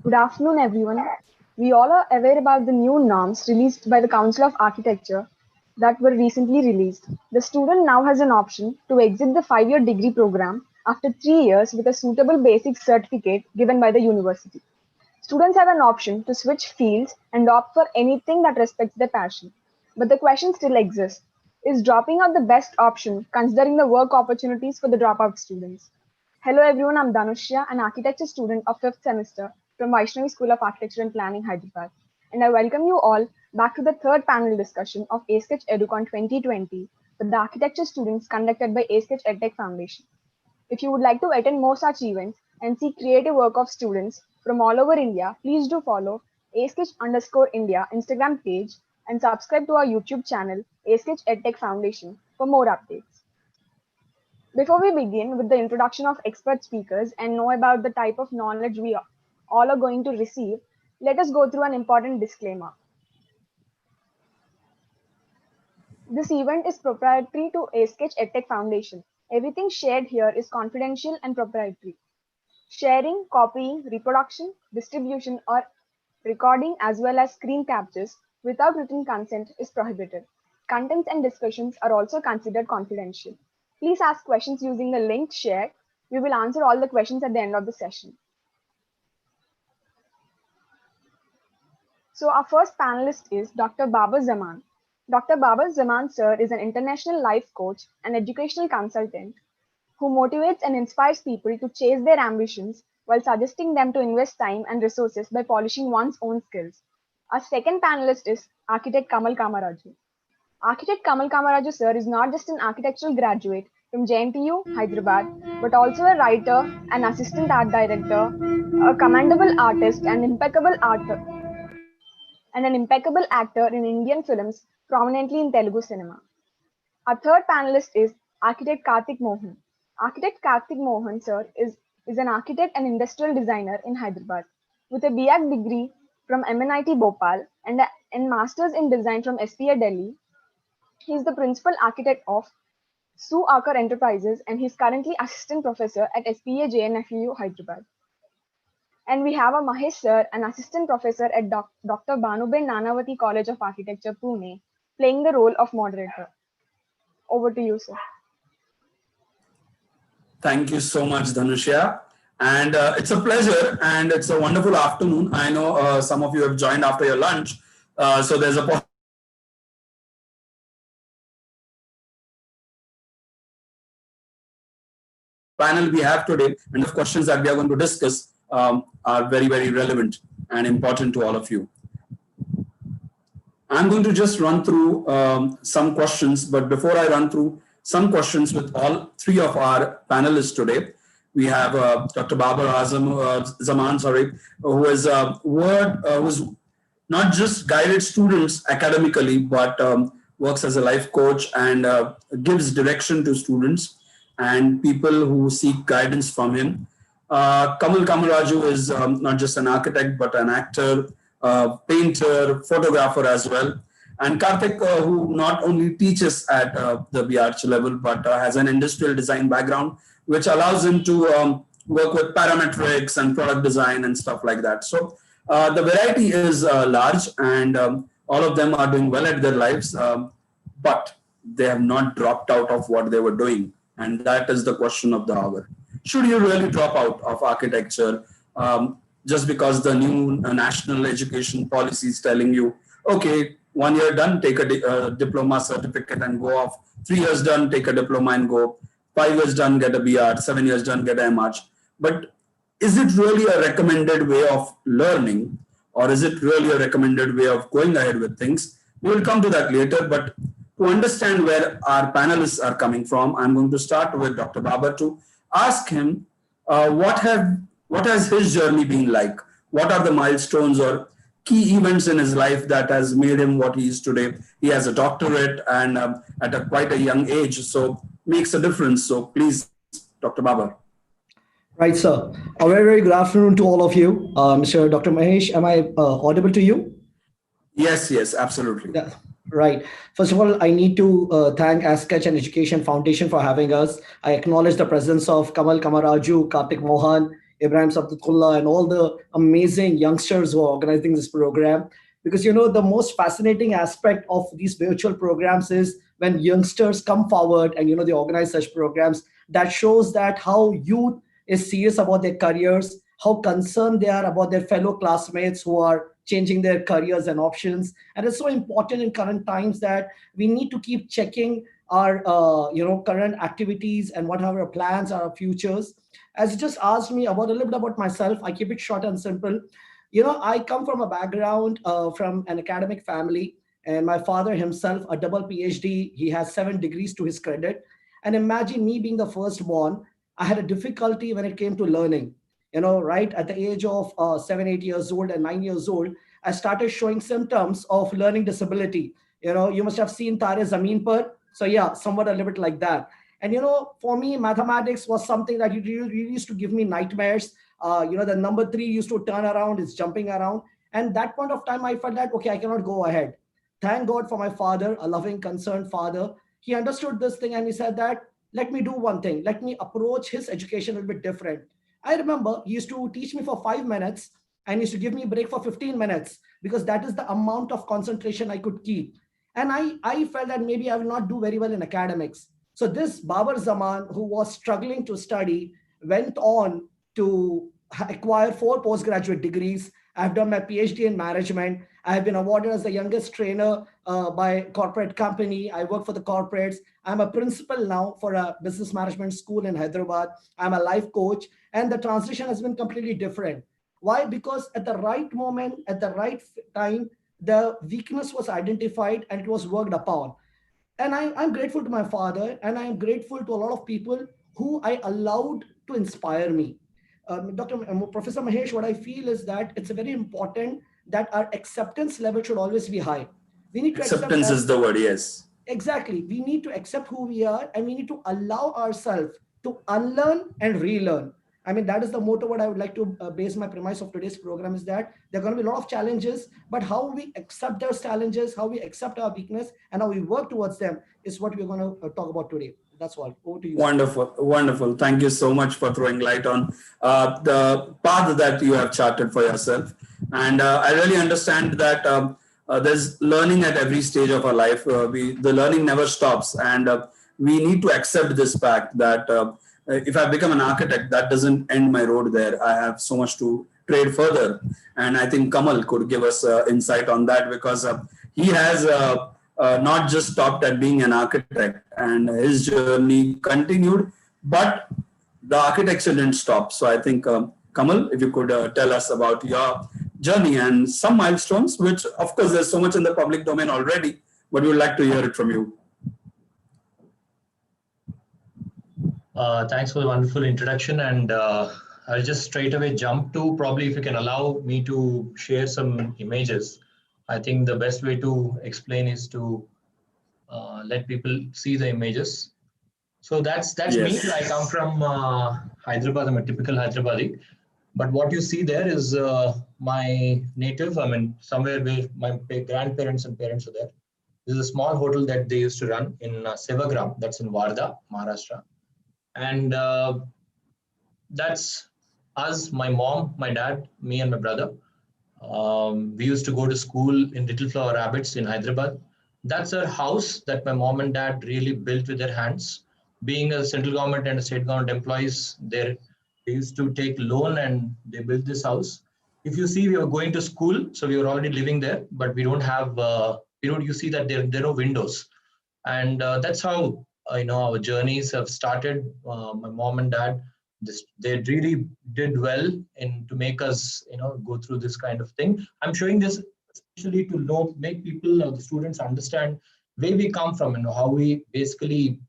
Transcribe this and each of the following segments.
Good afternoon, everyone. We all are aware about the new norms released by the Council of Architecture that were recently released. The student now has an option to exit the 5-year degree program after 3 years with a suitable basic certificate given by the university. Students have an option to switch fields and opt for anything that respects their passion. But the question still exists. Is dropping out the best option considering the work opportunities for the dropout students? Hello everyone, I'm Dhanushya, an architecture student of 5th semester from Vaishnavi School of Architecture and Planning, Hyderabad. And I welcome you all back to the third panel discussion of A-Sketch EduCon 2020 for the architecture students conducted by A-Sketch EdTech Foundation. If you would like to attend more such events and see creative work of students from all over India, please do follow asketch_India Instagram page and subscribe to our YouTube channel, Asketch EdTech Foundation, for more updates. Before we begin with the introduction of expert speakers and know about the type of knowledge we all are going to receive, let us go through an important disclaimer. This event is proprietary to Asketch EdTech Foundation. Everything shared here is confidential and proprietary. Sharing, copying, reproduction, distribution, or recording as well as screen captures without written consent is prohibited. Contents and discussions are also considered confidential. Please ask questions using the link shared. We will answer all the questions at the end of the session. So our first panelist is Dr. Babar Zamaan. Dr. Babar Zamaan sir is an international life coach and educational consultant who motivates and inspires people to chase their ambitions while suggesting them to invest time and resources by polishing one's own skills. Our second panelist is architect Kamaraju. Architect Kamaraju sir is not just an architectural graduate from JNTU, Hyderabad, but also a writer, an assistant art director, a commendable artist, and an impeccable actor in Indian films, prominently in Telugu cinema. Our third panelist is architect Kartik Mohon. Architect Kartik Mohon sir is an architect and industrial designer in Hyderabad with a BAc degree from MNIT Bhopal and Masters in Design from SPA Delhi. He is the principal architect of Sue Akar Enterprises and he is currently assistant professor at SPA JNAFAU Hyderabad. And we have a Mahesh sir, an assistant professor at Dr. Bhanuben Nanavati College of Architecture, Pune, playing the role of moderator. Over to you, sir. Thank you so much, Dhanushya. And it's a pleasure and it's a wonderful afternoon. I know some of you have joined after your lunch. So there's a panel we have today and the questions that we are going to discuss are very, very relevant and important to all of you. I'm going to just run through some questions, but before I run through some questions with all three of our panelists today, we have Dr. Babar Zamaan, who is who's not just guided students academically, but works as a life coach and gives direction to students and people who seek guidance from him. Kamaraju is not just an architect, but an actor, painter, photographer as well. And Kartik, who not only teaches at the BArch level, but has an industrial design background, which allows him to work with parametrics and product design and stuff like that. So the variety is large and all of them are doing well at their lives, but they have not dropped out of what they were doing. And that is the question of the hour. Should you really drop out of architecture just because the new national education policy is telling you, okay, 1 year done, take a diploma certificate and go off. 3 years done, take a diploma and go. 5 years done, get a BR. 7 years done, get a MArch. But is it really a recommended way of learning, or is it really a recommended way of going ahead with things? We will come to that later, but to understand where our panelists are coming from, I'm going to start with Dr. Babar to ask him what has his journey been like? What are the milestones or key events in his life that has made him what he is today? He has a doctorate and at quite a young age, so makes a difference. So please, Dr. Babar. Right, sir. A very, very good afternoon to all of you. Mr. Dr. Mahesh, am I audible to you? Yes, absolutely. Yeah. Right. First of all, I need to thank Asketch and Education Foundation for having us. I acknowledge the presence of Kamal, Kamaraju, Kartik, Mohan, Ibrahim Sabtullah, and all the amazing youngsters who are organizing this program. Because the most fascinating aspect of these virtual programs is when youngsters come forward and they organize such programs. That shows that how youth is serious about their careers, how concerned they are about their fellow classmates who are changing their careers and options. And it's so important in current times that we need to keep checking our current activities and what our plans, our futures. As you just asked me about a little bit about myself, I keep it short and simple. I come from a background from an academic family, and my father himself, a double PhD, he has 7 degrees to his credit. And imagine me being the firstborn, I had a difficulty when it came to learning. Right at the age of 7, 8 years old and 9 years old, I started showing symptoms of learning disability. You must have seen Tare Zameen Par. So yeah, somewhat a little bit like that. And for me, mathematics was something that you used to give me nightmares. The number 3 used to turn around, it's jumping around. And that point of time, I felt that, okay, I cannot go ahead. Thank God for my father, a loving, concerned father. He understood this thing and he said that, let me do one thing. Let me approach his education a little bit different. I remember he used to teach me for 5 minutes and he used to give me a break for 15 minutes because that is the amount of concentration I could keep. And I felt that maybe I will not do very well in academics. So this Babar Zamaan, who was struggling to study, went on to acquire 4 postgraduate degrees. I've done my PhD in management. I have been awarded as the youngest trainer by corporate company. I work for the corporates. I'm a principal now for a business management school in Hyderabad. I'm a life coach, and the transition has been completely different. Why? Because at the right moment, at the right time, the weakness was identified and it was worked upon. And I'm grateful to my father, and I'm grateful to a lot of people who I allowed to inspire me. Professor Mahesh, what I feel is that it's very important that our acceptance level should always be high. We need to Acceptance is the word, yes. Exactly. We need to accept who we are, and we need to allow ourselves to unlearn and relearn. I mean, that is the motto what I would like to base my premise of today's program is that there are going to be a lot of challenges, but how we accept those challenges, how we accept our weakness, and how we work towards them is what we're going to talk about today. That's all. Over to you. Wonderful, wonderful. Thank you so much for throwing light on the path that you have charted for yourself. And I really understand that there's learning at every stage of our life. The learning never stops, and we need to accept this fact that if I become an architect, that doesn't end my road there. I have so much to trade further, and I think Kamal could give us insight on that because he has. Not just stopped at being an architect, and his journey continued, but the architecture didn't stop. So I think, Kamal, if you could tell us about your journey and some milestones, which of course there's so much in the public domain already, but we would like to hear it from you. Thanks for the wonderful introduction, and I'll just straight away jump to probably if you can allow me to share some images. I think the best way to explain is to let people see the images. So that's yes. Me. I come from Hyderabad. I'm a typical Hyderabadi. But what you see there is my native. I mean, somewhere where my grandparents and parents are there. This is a small hotel that they used to run in Sevagram. That's in Wardha, Maharashtra. And that's us, my mom, my dad, me and my brother. We used to go to school in Little Flower Rabbits in Hyderabad. That's a house that my mom and dad really built with their hands. Being a central government and a state government employees, they used to take loan and they built this house. If you see, we were going to school, so we were already living there, but we don't have, you see that there are no windows. And that's how, our journeys have started. My mom and dad, they really did well to make us, go through this kind of thing. I'm showing this especially to make people, the students understand where we come from and how we basically,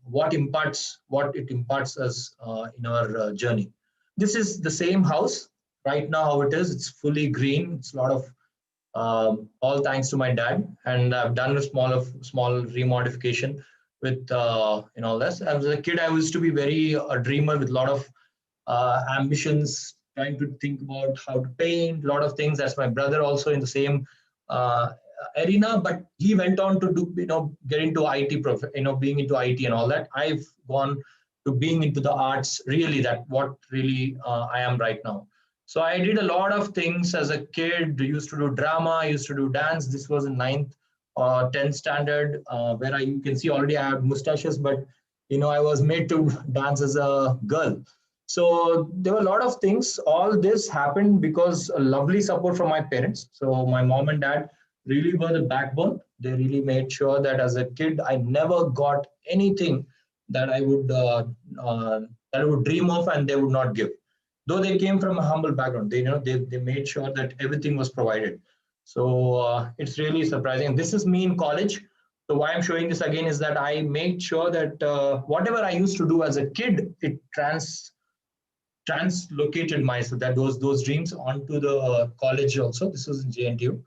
what it imparts us in our journey. This is the same house right now, how it is. It's fully green. It's a lot of, all thanks to my dad. And I've done a small remodification with, all this. As a kid, I used to be a dreamer with a lot of ambitions, trying to think about how to paint, a lot of things. That's my brother also in the same arena, but he went on to do, get into IT, being into IT and all that. I've gone to being into the arts, really that what really I am right now. So I did a lot of things as a kid. Used to do drama, used to do dance. This was in 9th or 10th standard, where you can see already I have mustaches, but I was made to dance as a girl. So there were a lot of things. All this happened because a lovely support from my parents. So my mom and dad really were the backbone. They really made sure that as a kid, I never got anything that I would dream of and they would not give. Though they came from a humble background, they made sure that everything was provided. So it's really surprising. And this is me in college. So why I'm showing this again is that I made sure that whatever I used to do as a kid, it translocated myself, that those dreams onto the college also. This was in JNTU.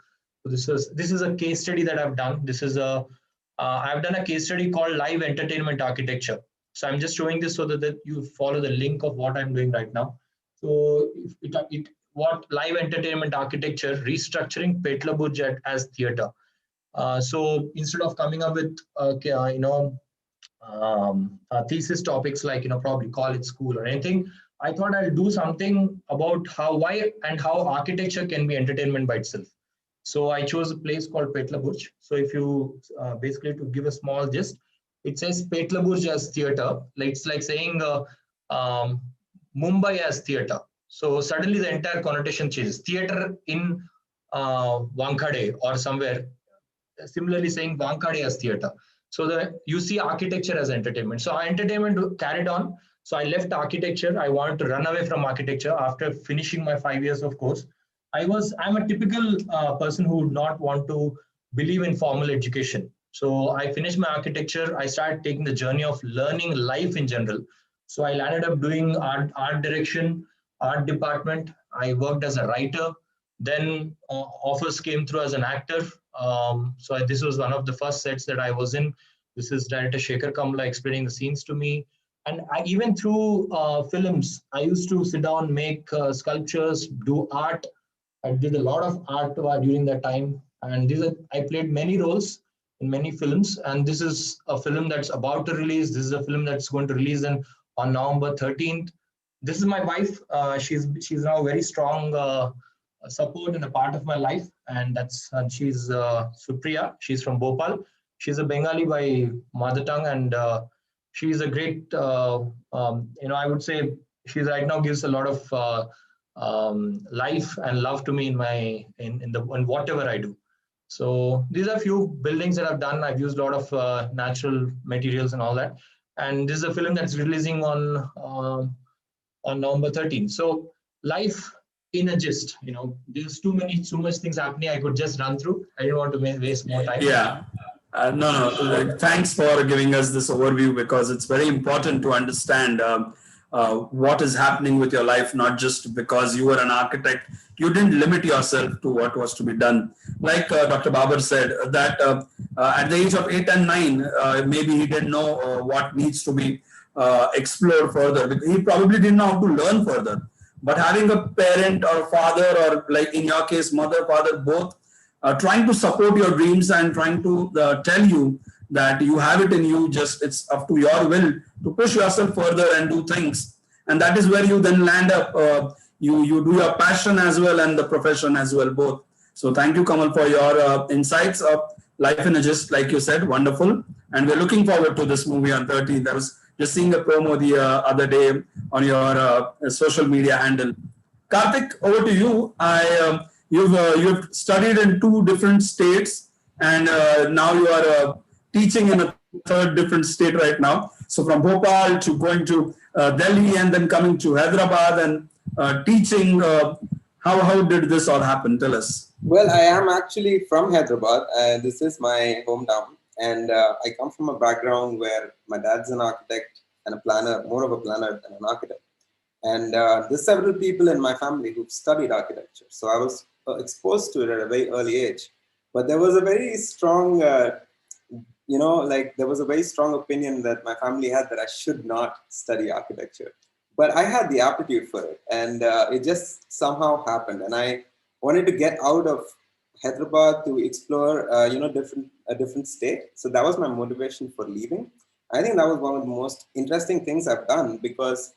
So this is a case study that I've done. I've done a case study called Live Entertainment Architecture. So I'm just showing this so that you follow the link of what I'm doing right now. So what Live Entertainment Architecture, restructuring Petla as theater. So instead of coming up with thesis topics like probably college, school, or anything, I thought I'll do something about why and how architecture can be entertainment by itself. So I chose a place called Petla Burj. So if you basically, to give a small gist, it says Petla Burj as theater. It's like saying Mumbai as theater. So suddenly the entire connotation changes. Theater in Wankhede or somewhere, similarly saying Wankhede as theater. So you see architecture as entertainment. So our entertainment carried on. So I left architecture. I wanted to run away from architecture after finishing my 5 years of course. I'm a typical person who would not want to believe in formal education. So I finished my architecture. I started taking the journey of learning life in general. So I landed up doing art direction, art department. I worked as a writer. Then offers came through as an actor. So this was one of the first sets that I was in. This is director Shekhar Kamla explaining the scenes to me. And even through films, I used to sit down, make sculptures, do art. I did a lot of art during that time. And I played many roles in many films. And this is a film that's about to release. This is a film that's going to release on November 13th. This is my wife. She's now very strong support and a part of my life, and she's Supriya. She's from Bhopal. She's a Bengali by mother tongue, and she's a great. I would say she right now gives a lot of life and love to me in whatever I do. So these are a few buildings that I've done. I've used a lot of natural materials and all that, and this is a film that's releasing on November 13th. So life in a gist, there's too much things happening. I could just run through. I didn't want to waste more time. Yeah. No. Thanks for giving us this overview, because it's very important to understand what is happening with your life, not just because you were an architect. You didn't limit yourself to what was to be done. Like Dr. Babar said, that at the age of 8 and 9, maybe he didn't know what needs to be explored further. He probably didn't know how to learn further. But having a parent or a father, or like in your case, mother, father, both trying to support your dreams and trying to tell you that you have it in you, just it's up to your will to push yourself further and do things. And that is where you then land up, you do your passion as well and the profession as well, both. So thank you, Kamal, for your insights of Life in a Gist, like you said, wonderful. And we're looking forward to this movie on 13th. I was just seeing a promo the other day on your social media handle. Kartik, over to you. You've studied in 2 different states, and now you are teaching in a 3rd different state right now. So from Bhopal to going to Delhi and then coming to Hyderabad and teaching. How did this all happen? Tell us. Well, I am actually from Hyderabad. This is my hometown. And I come from a background where my dad's an architect and a planner, more of a planner than an architect. And there's several people in my family who've studied architecture. So I was exposed to it at a very early age. But there was a very strong, there was a very strong opinion that my family had that I should not study architecture. But I had the aptitude for it. And it just somehow happened. And I wanted to get out of Hyderabad to explore, a different state. So that was my motivation for leaving. I think that was one of the most interesting things I've done, because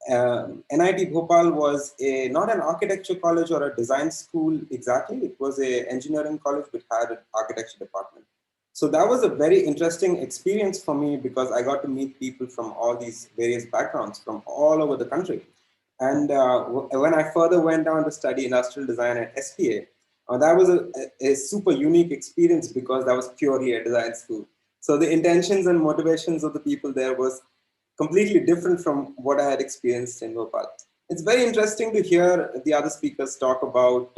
NIT Bhopal was not an architecture college or a design school exactly. It was an engineering college which had an architecture department. So that was a very interesting experience for me, because I got to meet people from all these various backgrounds from all over the country. And when I further went down to study industrial design at SPA, that was a super unique experience, because that was purely a design school. So the intentions and motivations of the people there was completely different from what I had experienced in Bhopal. It's very interesting to hear the other speakers talk about,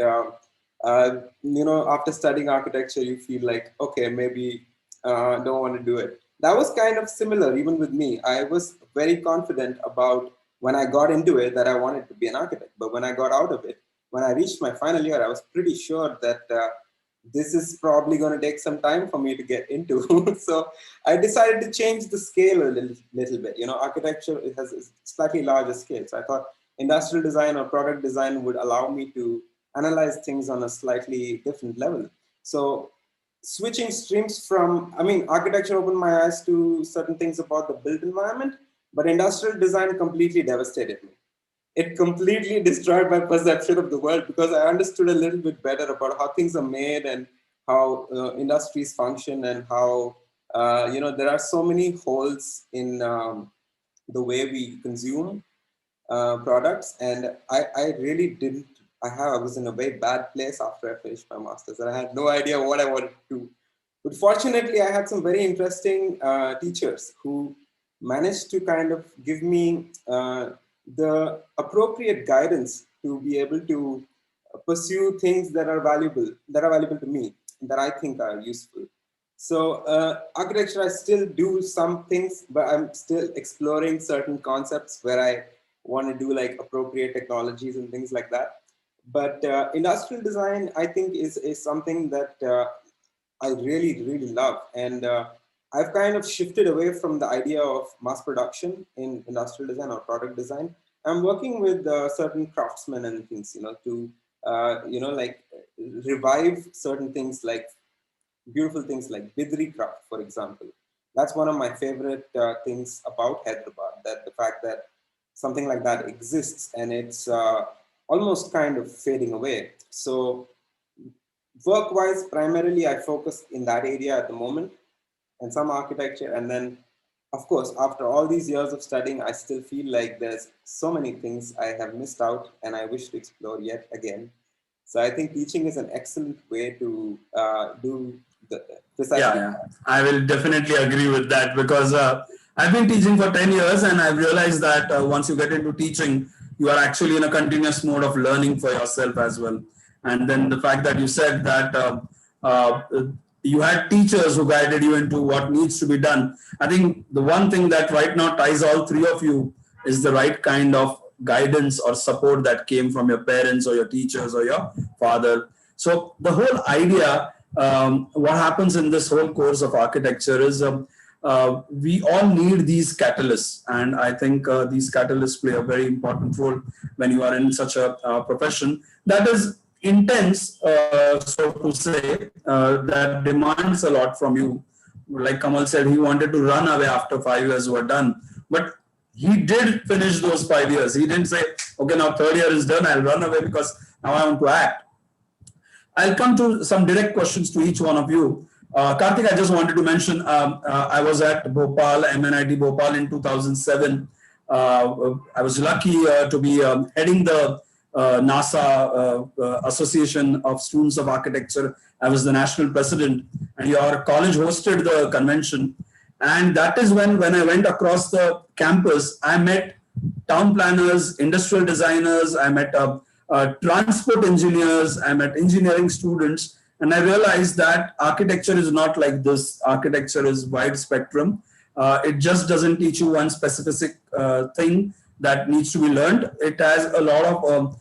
after studying architecture, you feel like, okay, maybe don't want to do it. That was kind of similar even with me. I was very confident about when I got into it that I wanted to be an architect. But when I got out of it, when I reached my final year, I was pretty sure that this is probably going to take some time for me to get into. So I decided to change the scale a little bit. Architecture, it has a slightly larger scale. So I thought industrial design or product design would allow me to analyze things on a slightly different level. So switching streams from, architecture opened my eyes to certain things about the built environment, but industrial design completely devastated me. It completely destroyed my perception of the world, because I understood a little bit better about how things are made and how industries function, and how, there are so many holes in the way we consume products. And I really didn't, I was in a very bad place after I finished my master's, and I had no idea what I wanted to do. But fortunately, I had some very interesting teachers who managed to kind of give me the appropriate guidance to be able to pursue things that are valuable to me, that I think are useful. So architecture, I still do some things, but I'm still exploring certain concepts where I want to do like appropriate technologies and things like that. But industrial design, I think, is something that I really, really love. And I've kind of shifted away from the idea of mass production in industrial design or product design. I'm working with certain craftsmen and things, to, like revive certain things, like beautiful things like Bidri craft, for example. That's one of my favorite things about Hyderabad, that the fact that something like that exists, and it's almost kind of fading away. So work-wise, primarily I focus in that area at the moment, and some architecture. And then, of course, after all these years of studying, I still feel like there's so many things I have missed out and I wish to explore yet again. So I think teaching is an excellent way to do precisely. Yeah, I will definitely agree with that, because I've been teaching for 10 years, and I've realized that once you get into teaching, you are actually in a continuous mode of learning for yourself as well. And then the fact that you said that uh, you had teachers who guided you into what needs to be done. I think the one thing that right now ties all three of you is the right kind of guidance or support that came from your parents or your teachers or your father. So the whole idea, what happens in this whole course of architecture is we all need these catalysts. And I think these catalysts play a very important role when you are in such a profession that is intense, so to say, that demands a lot from you. Like Kamal said, he wanted to run away after 5 years were done. But he did finish those 5 years. He didn't say, okay, now third year is done, I'll run away because now I want to act. I'll come to some direct questions to each one of you. Kartik, I just wanted to mention, I was at Bhopal, MNIT Bhopal in 2007. I was lucky to be heading the NASA Association of Students of Architecture. I was the national president, and your college hosted the convention. And that is when I went across the campus, I met town planners, industrial designers, I met transport engineers, I met engineering students, and I realized that architecture is not like this. Architecture is wide spectrum. It just doesn't teach you one specific thing that needs to be learned. It has a lot of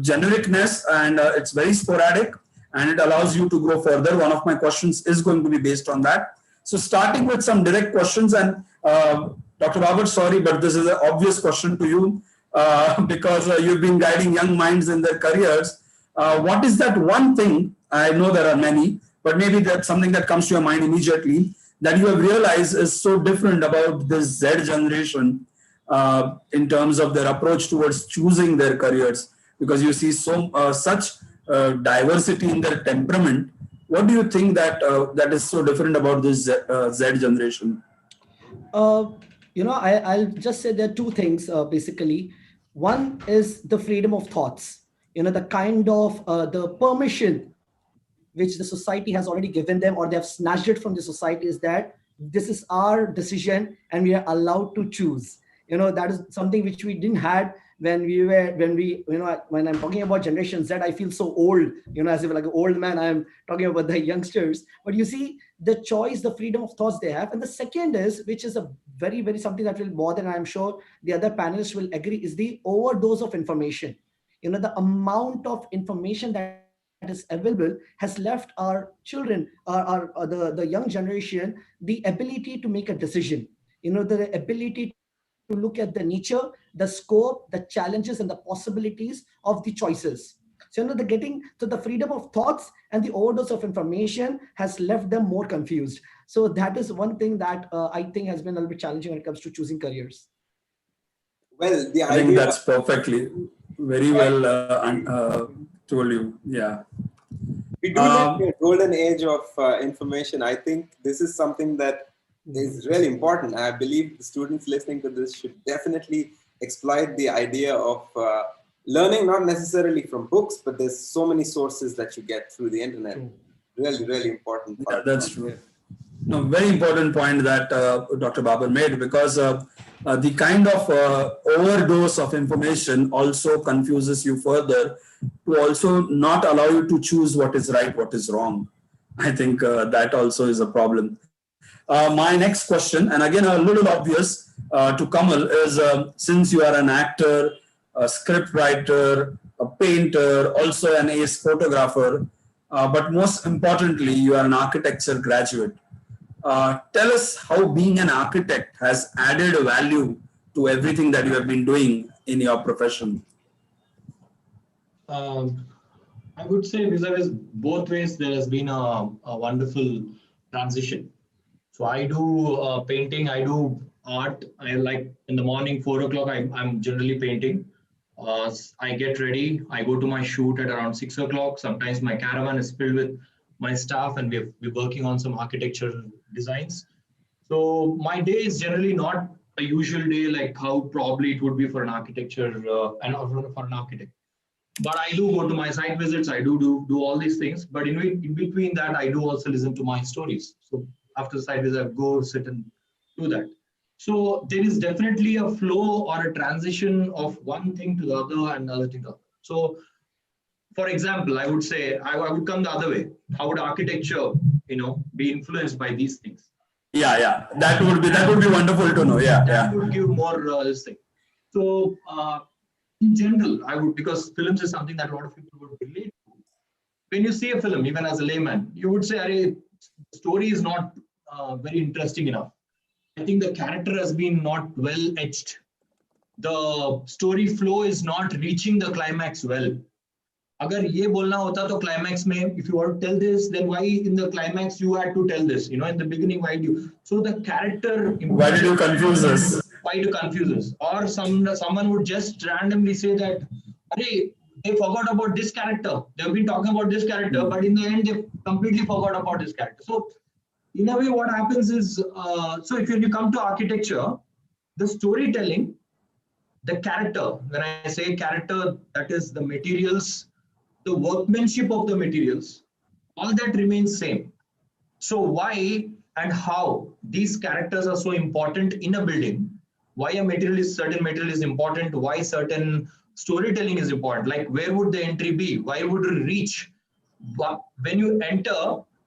genericness, and it's very sporadic, and it allows you to grow further. One of my questions is going to be based on that. So starting with some direct questions, and Dr. Babar, sorry, but this is an obvious question to you because you've been guiding young minds in their careers. What is that one thing, I know there are many, but maybe that's something that comes to your mind immediately, that you have realized is so different about this Z generation in terms of their approach towards choosing their careers? Because you see such diversity in their temperament. What do you think that that is so different about this Z generation? I'll just say there are two things basically. One is the freedom of thoughts. The kind of the permission which the society has already given them, or they have snatched it from the society, is that this is our decision and we are allowed to choose. That is something which we didn't had when I'm talking about Generation Z, I feel so old, as if like an old man, I'm talking about the youngsters. But you see the choice, the freedom of thoughts they have. And the second is, which is a very, very something that will bother, and I'm sure the other panelists will agree, is the overdose of information. The amount of information that is available has left our children, the young generation, the ability to make a decision, the ability to look at the nature, the scope, the challenges, and the possibilities of the choices. So, the freedom of thoughts and the overdose of information has left them more confused. So that is one thing that I think has been a little bit challenging when it comes to choosing careers. Well, I think that's perfectly, very well told you. Yeah. We do live in a golden age of information. I think this is something that is really important. I believe the students listening to this should definitely exploit the idea of learning, not necessarily from books, but there's so many sources that you get through the internet. Really, really important. Yeah, that's true. No, very important point that Dr. Babar made, because the kind of overdose of information also confuses you further, to also not allow you to choose what is right, what is wrong. I think that also is a problem. My next question, and again a little obvious to Kamal, is since you are an actor, a script writer, a painter, also an ace photographer, but most importantly, you are an architecture graduate. Tell us how being an architect has added value to everything that you have been doing in your profession. I would say vis-a-vis both ways, there has been a wonderful transition. So I do painting, I do art. I like in the morning, 4 o'clock, I'm generally painting. I get ready, I go to my shoot at around 6 o'clock. Sometimes my caravan is filled with my staff and we're working on some architecture designs. So my day is generally not a usual day like how probably it would be for an architecture and for an architect. But I do go to my site visits, I do all these things. But in between that, I do also listen to my stories. So after the site visit, I go sit and do that. So there is definitely a flow or a transition of one thing to the other and other thing to the other. So for example, I would say I would come the other way. How would architecture, be influenced by these things? Yeah. That would be wonderful to know. Yeah. That would give more this thing. So in general, I would, because films is something that a lot of people would relate to. When you see a film, even as a layman, you would say, "Arey, the story is not very interesting enough. I think the character has been not well etched. The story flow is not reaching the climax well." अगर ये बोलना होता तो climax में, if you want to tell this, then why in the climax you had to tell this? In the beginning, why do you? So the character. Why did you confuse us? Why to confuse us? Or someone would just randomly say that, "Arey, they forgot about this character. They've been talking about this character, but in the end they completely forgot about this character." So in a way, what happens is, so if you come to architecture, the storytelling, the character, when I say character, that is the materials, the workmanship of the materials, all that remains same. So why and how these characters are so important in a building, why certain material is important, why certain storytelling is important, like where would the entry be, why would you reach, when you enter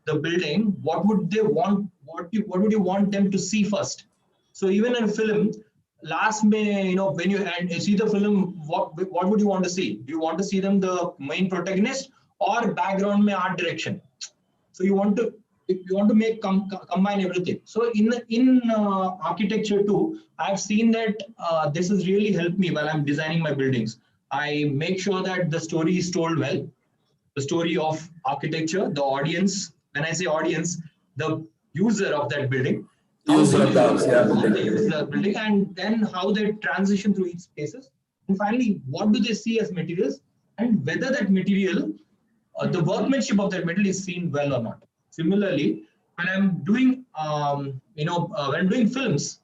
the building, what would they want, what would you want them to see first? So even in a film, last May, when you see the film, what would you want to see? Do you want to see them the main protagonist or background mein art direction? So you want to make combine everything. So in architecture too, I've seen that this has really helped me while I'm designing my buildings. I make sure that the story is told well. The story of architecture, the audience. When I say audience, the user of that building. User of the house, yeah. How they use the building, and then how they transition through each spaces. And finally, what do they see as materials, and whether that material, the workmanship of that material is seen well or not. Similarly, when I'm doing, when I'm doing films,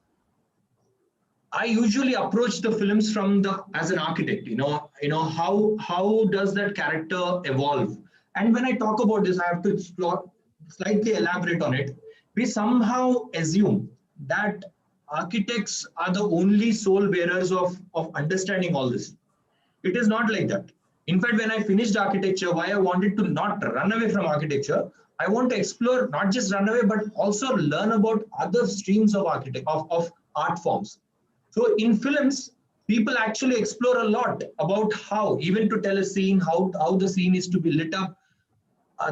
I usually approach the films from as an architect. How does that character evolve? And when I talk about this, I have to explore, slightly elaborate on it. We somehow assume that architects are the only sole bearers of understanding all this. It is not like that. In fact, when I finished architecture, why I wanted to not run away from architecture, I want to explore, not just run away, but also learn about other streams of of art forms. So in films, people actually explore a lot about how, even to tell a scene, how the scene is to be lit up.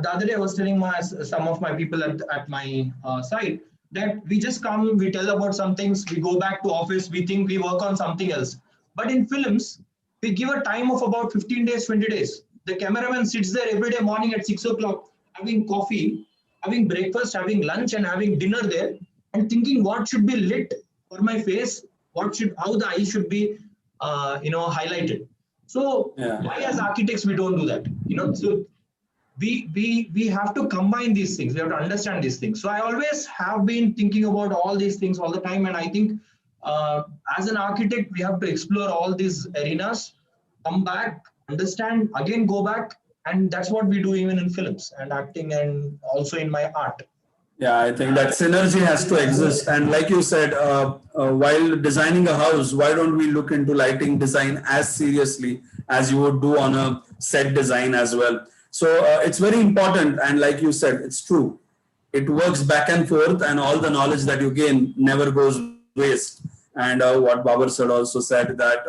The other day I was telling some of my people at my site that we just come, we tell about some things, we go back to office, we think we work on something else. But in films, we give a time of about 15 days, 20 days. The cameraman sits there every day morning at 6 o'clock, having coffee, having breakfast, having lunch, and having dinner there, and thinking what should be lit for my face, how the eye should be, highlighted. So why as architects we don't do that? So we have to combine these things. We have to understand these things. So I always have been thinking about all these things all the time, and I think as an architect we have to explore all these arenas, come back, understand, again go back, and that's what we do even in films and acting and also in my art. Yeah, I think that synergy has to exist. And like you said, while designing a house, why don't we look into lighting design as seriously as you would do on a set design as well? So it's very important. And like you said, it's true. It works back and forth, and all the knowledge that you gain never goes waste. And what Babar said also said that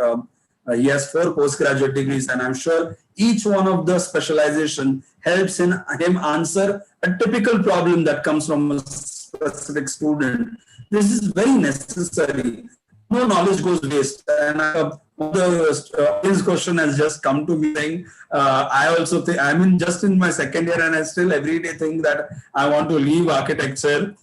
he has 4 postgraduate degrees, and I'm sure each one of the specialization helps him answer a typical problem that comes from a specific student. This is very necessary. No knowledge goes waste. And his question has just come to me saying, I also think just in my second year, and I still every day think that I want to leave architecture.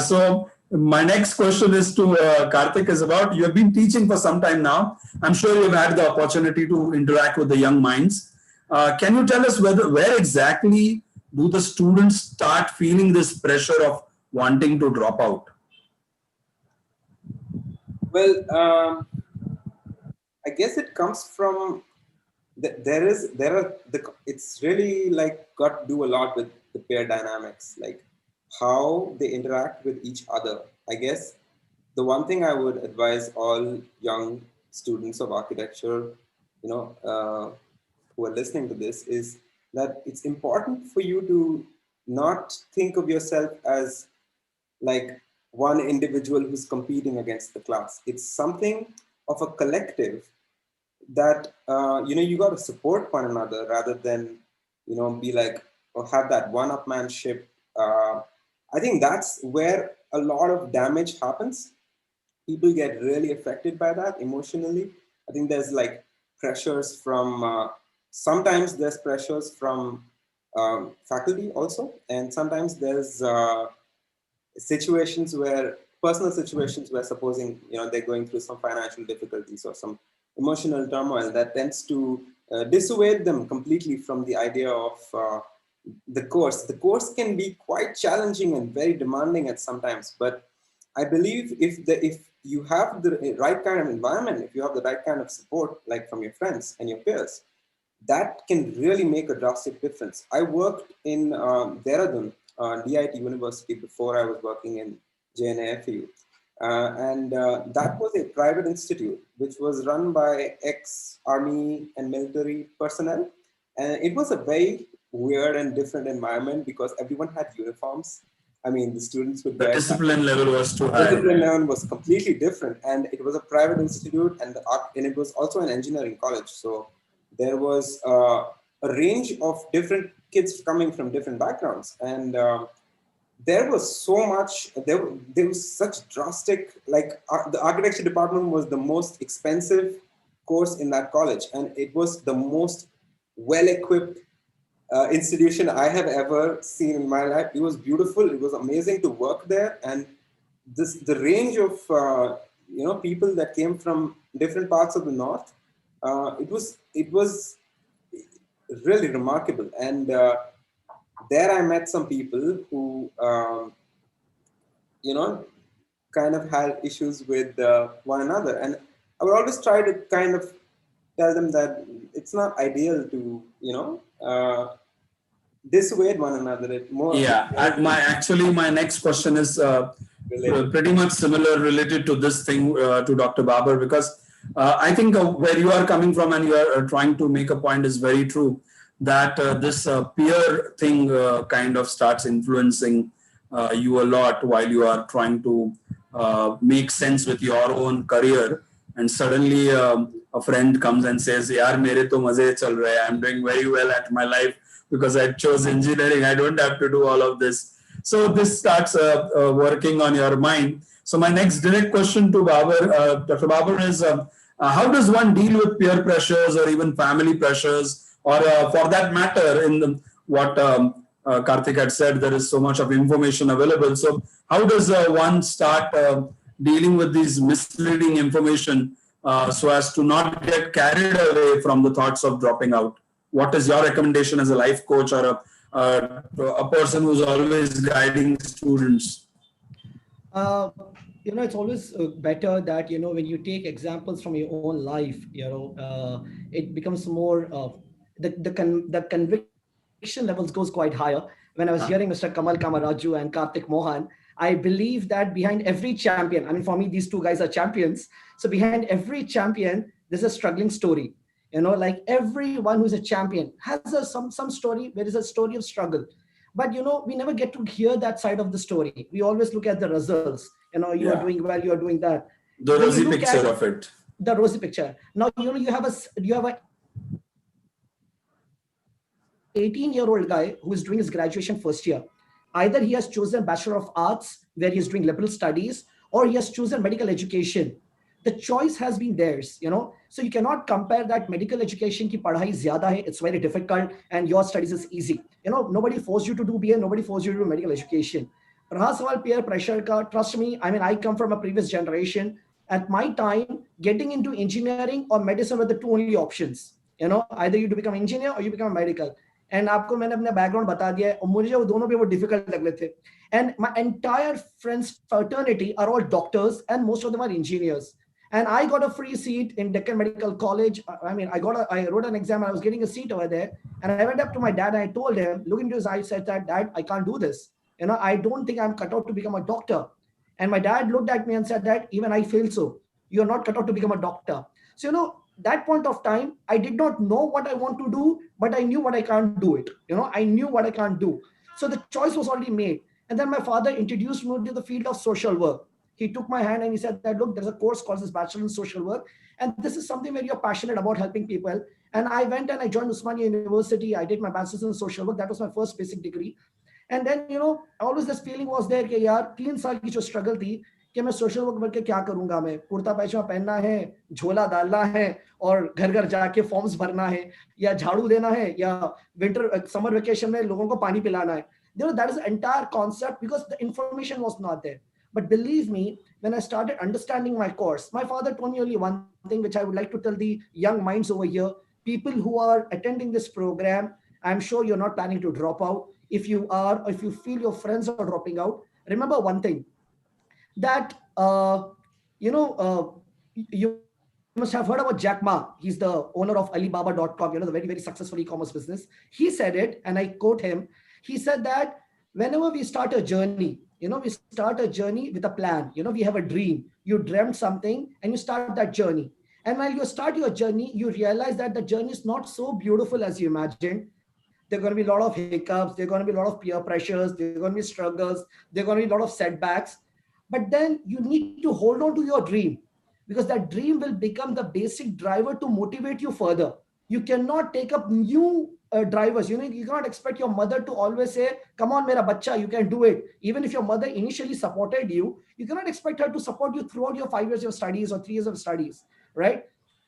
So my next question is to Kartik is about, you have been teaching for some time now. I'm sure you've had the opportunity to interact with the young minds. Can you tell us where exactly do the students start feeling this pressure of wanting to drop out? Well, I guess it comes from it's really like got to do a lot with the peer dynamics, like how they interact with each other. I guess the one thing I would advise all young students of architecture, who are listening to this, is that it's important for you to not think of yourself as like one individual who's competing against the class. It's something of a collective that you got to support one another rather than be like, or have that one-upmanship. I think that's where a lot of damage happens. People get really affected by that emotionally. I think there's like pressures from sometimes there's pressures from faculty also, and sometimes there's personal situations where supposing they're going through some financial difficulties or some emotional turmoil that tends to dissuade them completely from the idea of the course. The course can be quite challenging and very demanding at sometimes, but I believe if you have the right kind of environment, if you have the right kind of support, like from your friends and your peers, that can really make a drastic difference. I worked in Dehradun, DIT University, before I was working in JNAFAU. And that was a private institute which was run by ex-army and military personnel. And it was a very weird and different environment because everyone had uniforms. I mean, the students would The discipline level was too high. Discipline level was completely different. And it was a private institute, and it was also an engineering college. So there was a range of different kids coming from different backgrounds. And there was so much, there was such drastic, like the architecture department was the most expensive course in that college. And it was the most well-equipped institution I have ever seen in my life. It was beautiful. It was amazing to work there, and the range of people that came from different parts of the north. It was really remarkable, and there I met some people who kind of had issues with one another, and I would always try to kind of tell them that it's not ideal to dissuade one another. It more Yeah, my next question is related. pretty much similar, related to this thing, to Dr. Babar, because I think where you are coming from and you are trying to make a point is very true, that this peer thing kind of starts influencing you a lot while you are trying to make sense with your own career, and suddenly a friend comes and says, "Yaar, mere to maze chal rahe. I'm doing very well at my life because I chose engineering. I don't have to do all of this." So this starts working on your mind. So my next direct question to Babar, Dr. Babar, is how does one deal with peer pressures or even family pressures, or for that matter, in what Kartik had said, there is so much of information available. So how does one start dealing with these misleading information so as to not get carried away from the thoughts of dropping out? What is your recommendation as a life coach or a person who's always guiding students? It's always better that, when you take examples from your own life, it becomes more, the conviction levels goes quite higher. When I was hearing Mr. Kamal, Kamaraju and Kartik, Mohan, I believe that behind every champion, I mean, for me, these two guys are champions. So behind every champion, there's a struggling story. Like everyone who's a champion has some story. There is a story of struggle. But we never get to hear that side of the story. We always look at the results. You are Yeah, doing well, you are doing that. the When you rosy look picture at of it. the rosy picture, now you have a 18-year-old guy who is doing his graduation first year. Either he has chosen Bachelor of Arts, where he is doing liberal studies, or he has chosen medical education. The choice has been theirs. So you cannot compare that medical education ki padhai zyada hai, it's very difficult, and your studies is easy. Nobody forced you to do BA, nobody forced you to do medical education. Raha sawal peer pressure ka, trust me, I mean, I come from a previous generation. At my time, getting into engineering or medicine were the two only options. Either you to become engineer or you become medical. And आपको मैंने अपना background बता दिया है और मुझे वो दोनों भी वो डिफिकल्ट लग रहे थे and my entire friends fraternity are all doctors and most of them are engineers and I got a free seat in Deccan Medical College. I mean, I wrote an exam and I was getting a seat over there, and I went up to my dad and I told him, look into his eyes, said that, Dad, I can't do this. I don't think I'm cut out to become a doctor. And my dad looked at me and said that even I feel so. You're not cut out to become a doctor. So that point of time, I did not know what I want to do, but I knew what I can't do it. I knew what I can't do. So the choice was already made. And then my father introduced me to the field of social work. He took my hand and he said that, look, there's a course called this Bachelor in Social Work. And this is something where you're passionate about helping people. And I went and I joined Usmania University. I did my Bachelor's in Social Work. That was my first basic degree. And then, always this feeling was there कि यार 3 साल की जो struggle थी कि मैं social work करके क्या करूंगा, मैं कुर्ता पैजामा पहनना है, झोला डालना है और घर घर जाके फॉर्म्स भरना है या झाड़ू देना है या विंटर समर वेकेशन में लोगों को पानी पिलाना है. That is the entire concept because the information was not there. But believe me, when I started understanding my course, my father told me only one thing, which I would like to tell the young minds over here. People who are attending this program, I'm sure you're not planning to drop out. If you are, or if you feel your friends are dropping out, remember one thing, that you must have heard about Jack Ma. He's the owner of Alibaba.com, the very, very successful e-commerce business. He said it, and I quote him. He said that whenever we start a journey, we start a journey with a plan. We have a dream. You dreamt something and you start that journey. And while you start your journey, you realize that the journey is not so beautiful as you imagined. There are going to be a lot of hiccups. There are going to be a lot of peer pressures. There are going to be struggles. There are going to be a lot of setbacks. But then you need to hold on to your dream, because that dream will become the basic driver to motivate you further. You cannot take up new drivers. You cannot expect your mother to always say, come on, mera bacha, you can do it. Even if your mother initially supported you, you cannot expect her to support you throughout your 5 years of studies or 3 years of studies, right?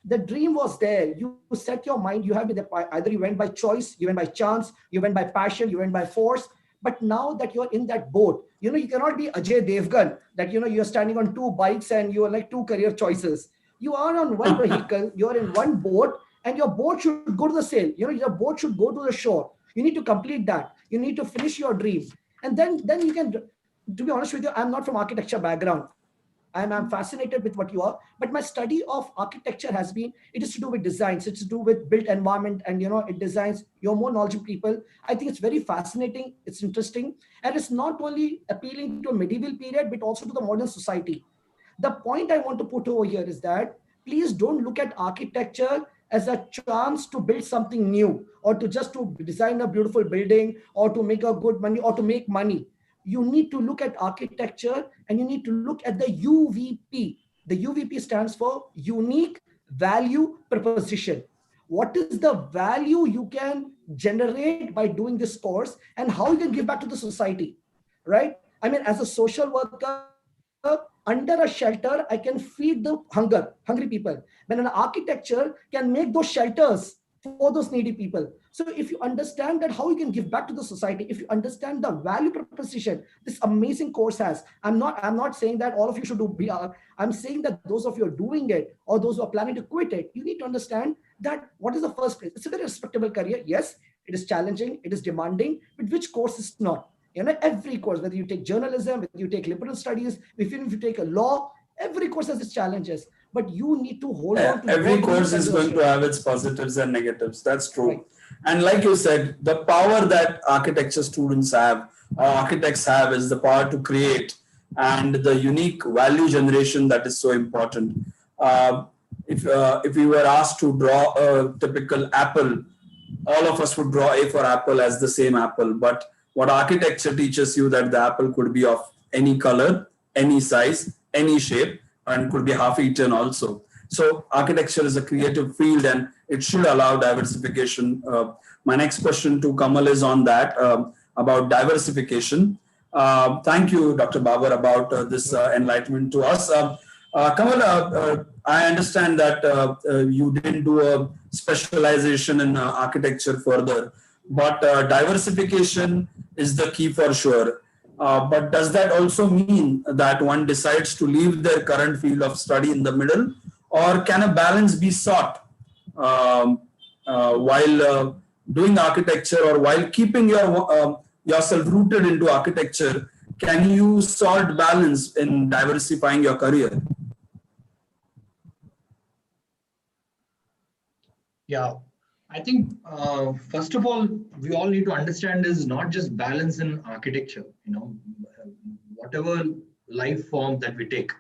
The dream was there. You set your mind, you have either you went by choice, you went by chance, you went by passion, you went by force. But now that you're in that boat, you cannot be Ajay Devgan, that, you're standing on two bikes and you are like two career choices. You are on one vehicle, you're in one boat, and your boat should go to the sail. Your boat should go to the shore. You need to complete that. You need to finish your dream. And then you can, to be honest with you, I'm not from architecture background. I'm fascinated with what you are, but my study of architecture has been, it is to do with designs, it's to do with built environment, and it designs. You're more knowledgeable people. I think it's very fascinating, it's interesting, and it's not only appealing to a medieval period, but also to the modern society. The point I want to put over here is that please don't look at architecture as a chance to build something new, or to just to design a beautiful building, or to make a good money, or to make money. You need to look at architecture, and you need to look at the UVP. The UVP stands for unique value proposition. What is the value you can generate by doing this course, and how you can give back to the society, right? I mean, as a social worker, under a shelter, I can feed the hungry people. When an architecture can make those shelters for those needy people. So if you understand that, how you can give back to the society, if you understand the value proposition this amazing course has. I'm not saying that all of you should do BR. I'm saying that those of you are doing it, or those who are planning to quit it, you need to understand that what is the first place. It's a very respectable career. Yes, it is challenging, it is demanding, but which course is not? Every course, whether you take journalism, whether you take liberal studies, even if you take a law, every course has its challenges. But you need to hold on to every course is going to have its positives and negatives. That's true. Right. And like you said, the power that architecture students have, or architects have, is the power to create, and the unique value generation that is so important. If we were asked to draw a typical apple, all of us would draw A for apple as the same apple. But what architecture teaches you, that the apple could be of any color, any size, any shape, and could be half-eaten also. So architecture is a creative field, and it should allow diversification. My next question to Kamal is on that, about diversification. Thank you, Dr. Babar, about this enlightenment to us. Kamal, I understand that you didn't do a specialization in architecture further, but diversification is the key for sure. But does that also mean that one decides to leave their current field of study in the middle, or can a balance be sought while doing architecture, or while keeping yourself rooted into architecture? Can you sort balance in diversifying your career? Yeah, I think first of all, we all need to understand is not just balance in architecture. Whatever life form that we take,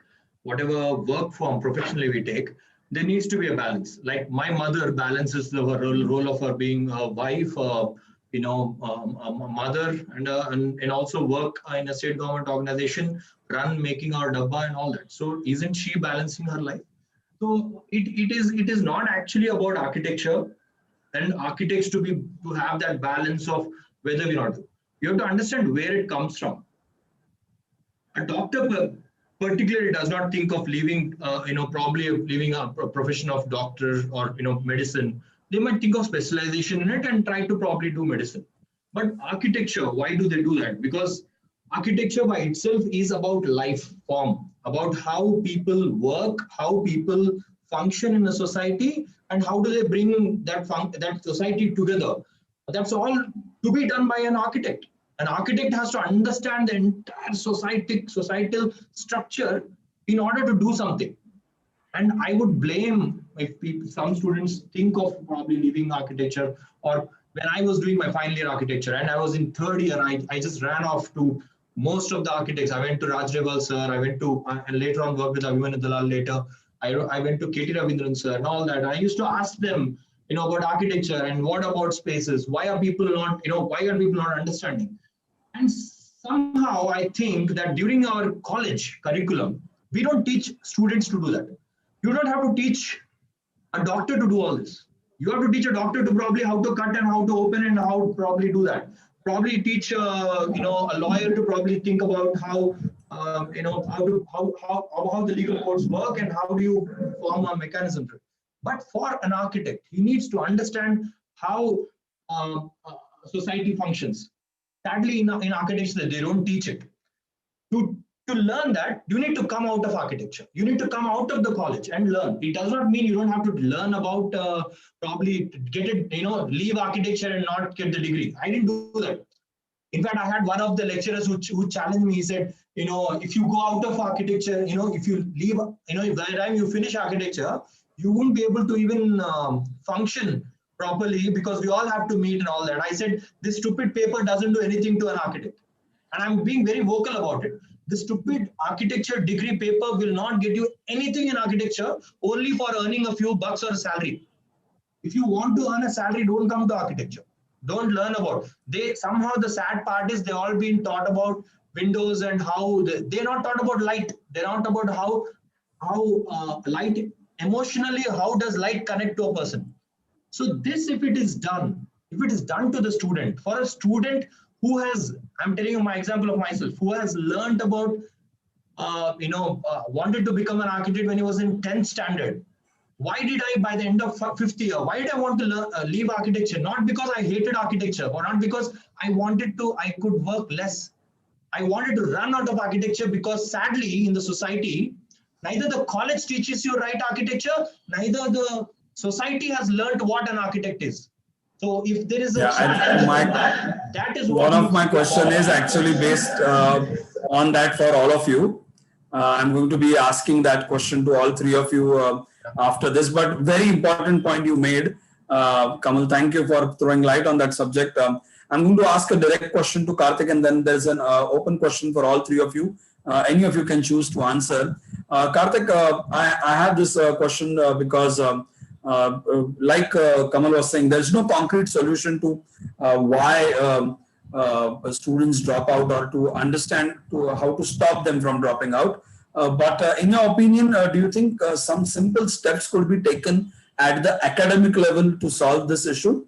whatever work form professionally we take, there needs to be a balance. Like my mother balances the role of her being a wife, a mother, and also work in a state government organization, making our dabba and all that. So isn't she balancing her life? So it is not actually about architecture and architects to have that balance of whether we not. You have to understand where it comes from. A doctor particularly does not think of leaving, probably leaving a profession of doctor or medicine. They might think of specialization in it and try to probably do medicine. But architecture, why do they do that? Because architecture by itself is about life form, about how people work, how people function in a society, and how do they bring that society together. That's all to be done by an architect. An architect has to understand the entire societal structure in order to do something. And I would blame if some students think of probably leaving architecture, or when I was doing my final year architecture and I was in third year, I just ran off to most of the architects. I went to Raj Reval sir, I went to, and later on worked with Abhimanyu Dalal later. I went to KT Ravindran sir and all that. I used to ask them, about architecture and what about spaces? Why are people not, why are people not understanding? And somehow I think that during our college curriculum, we don't teach students to do that. You don't have to teach a doctor to do all this. You have to teach a doctor to probably how to cut and how to open and how to probably do that. Probably teach a lawyer to probably think about how how the legal courts work and how do you form a mechanism. But for an architect, he needs to understand how society functions. Sadly, in architecture, they don't teach it. To learn that, you need to come out of architecture. You need to come out of the college and learn. It does not mean you don't have to learn about probably get it, leave architecture and not get the degree. I didn't do that. In fact, I had one of the lecturers who challenged me. He said, if you go out of architecture, if you leave, by the time you finish architecture, you won't be able to even function properly, because we all have to meet and all that. I said, this stupid paper doesn't do anything to an architect. And I'm being very vocal about it. The stupid architecture degree paper will not get you anything in architecture, only for earning a few bucks or a salary. If you want to earn a salary, don't come to architecture. Don't learn about. Somehow the sad part is they all been taught about windows and how they're not taught about light. They're not about how light emotionally, how does light connect to a person. So this, if it is done to the student, for a student who has, I'm telling you my example of myself, who has learned about, wanted to become an architect when he was in 10th standard. Why did I, by the end of 5th year, why did I want to leave architecture? Not because I hated architecture, or not because I could work less. I wanted to run out of architecture because sadly in the society, neither the college teaches you right architecture, neither the society has learned what an architect is. So if there is a that is what one of my question is actually based on that for all of you. I'm going to be asking that question to all three of you after this, but very important point you made. Kamal, thank you for throwing light on that subject. I'm going to ask a direct question to Kartik, and then there's an open question for all three of you. Any of you can choose to answer. Kartik, I have this question because like Kamal was saying, there's no concrete solution to why students drop out, or to understand how to stop them from dropping out. But in your opinion, do you think some simple steps could be taken at the academic level to solve this issue?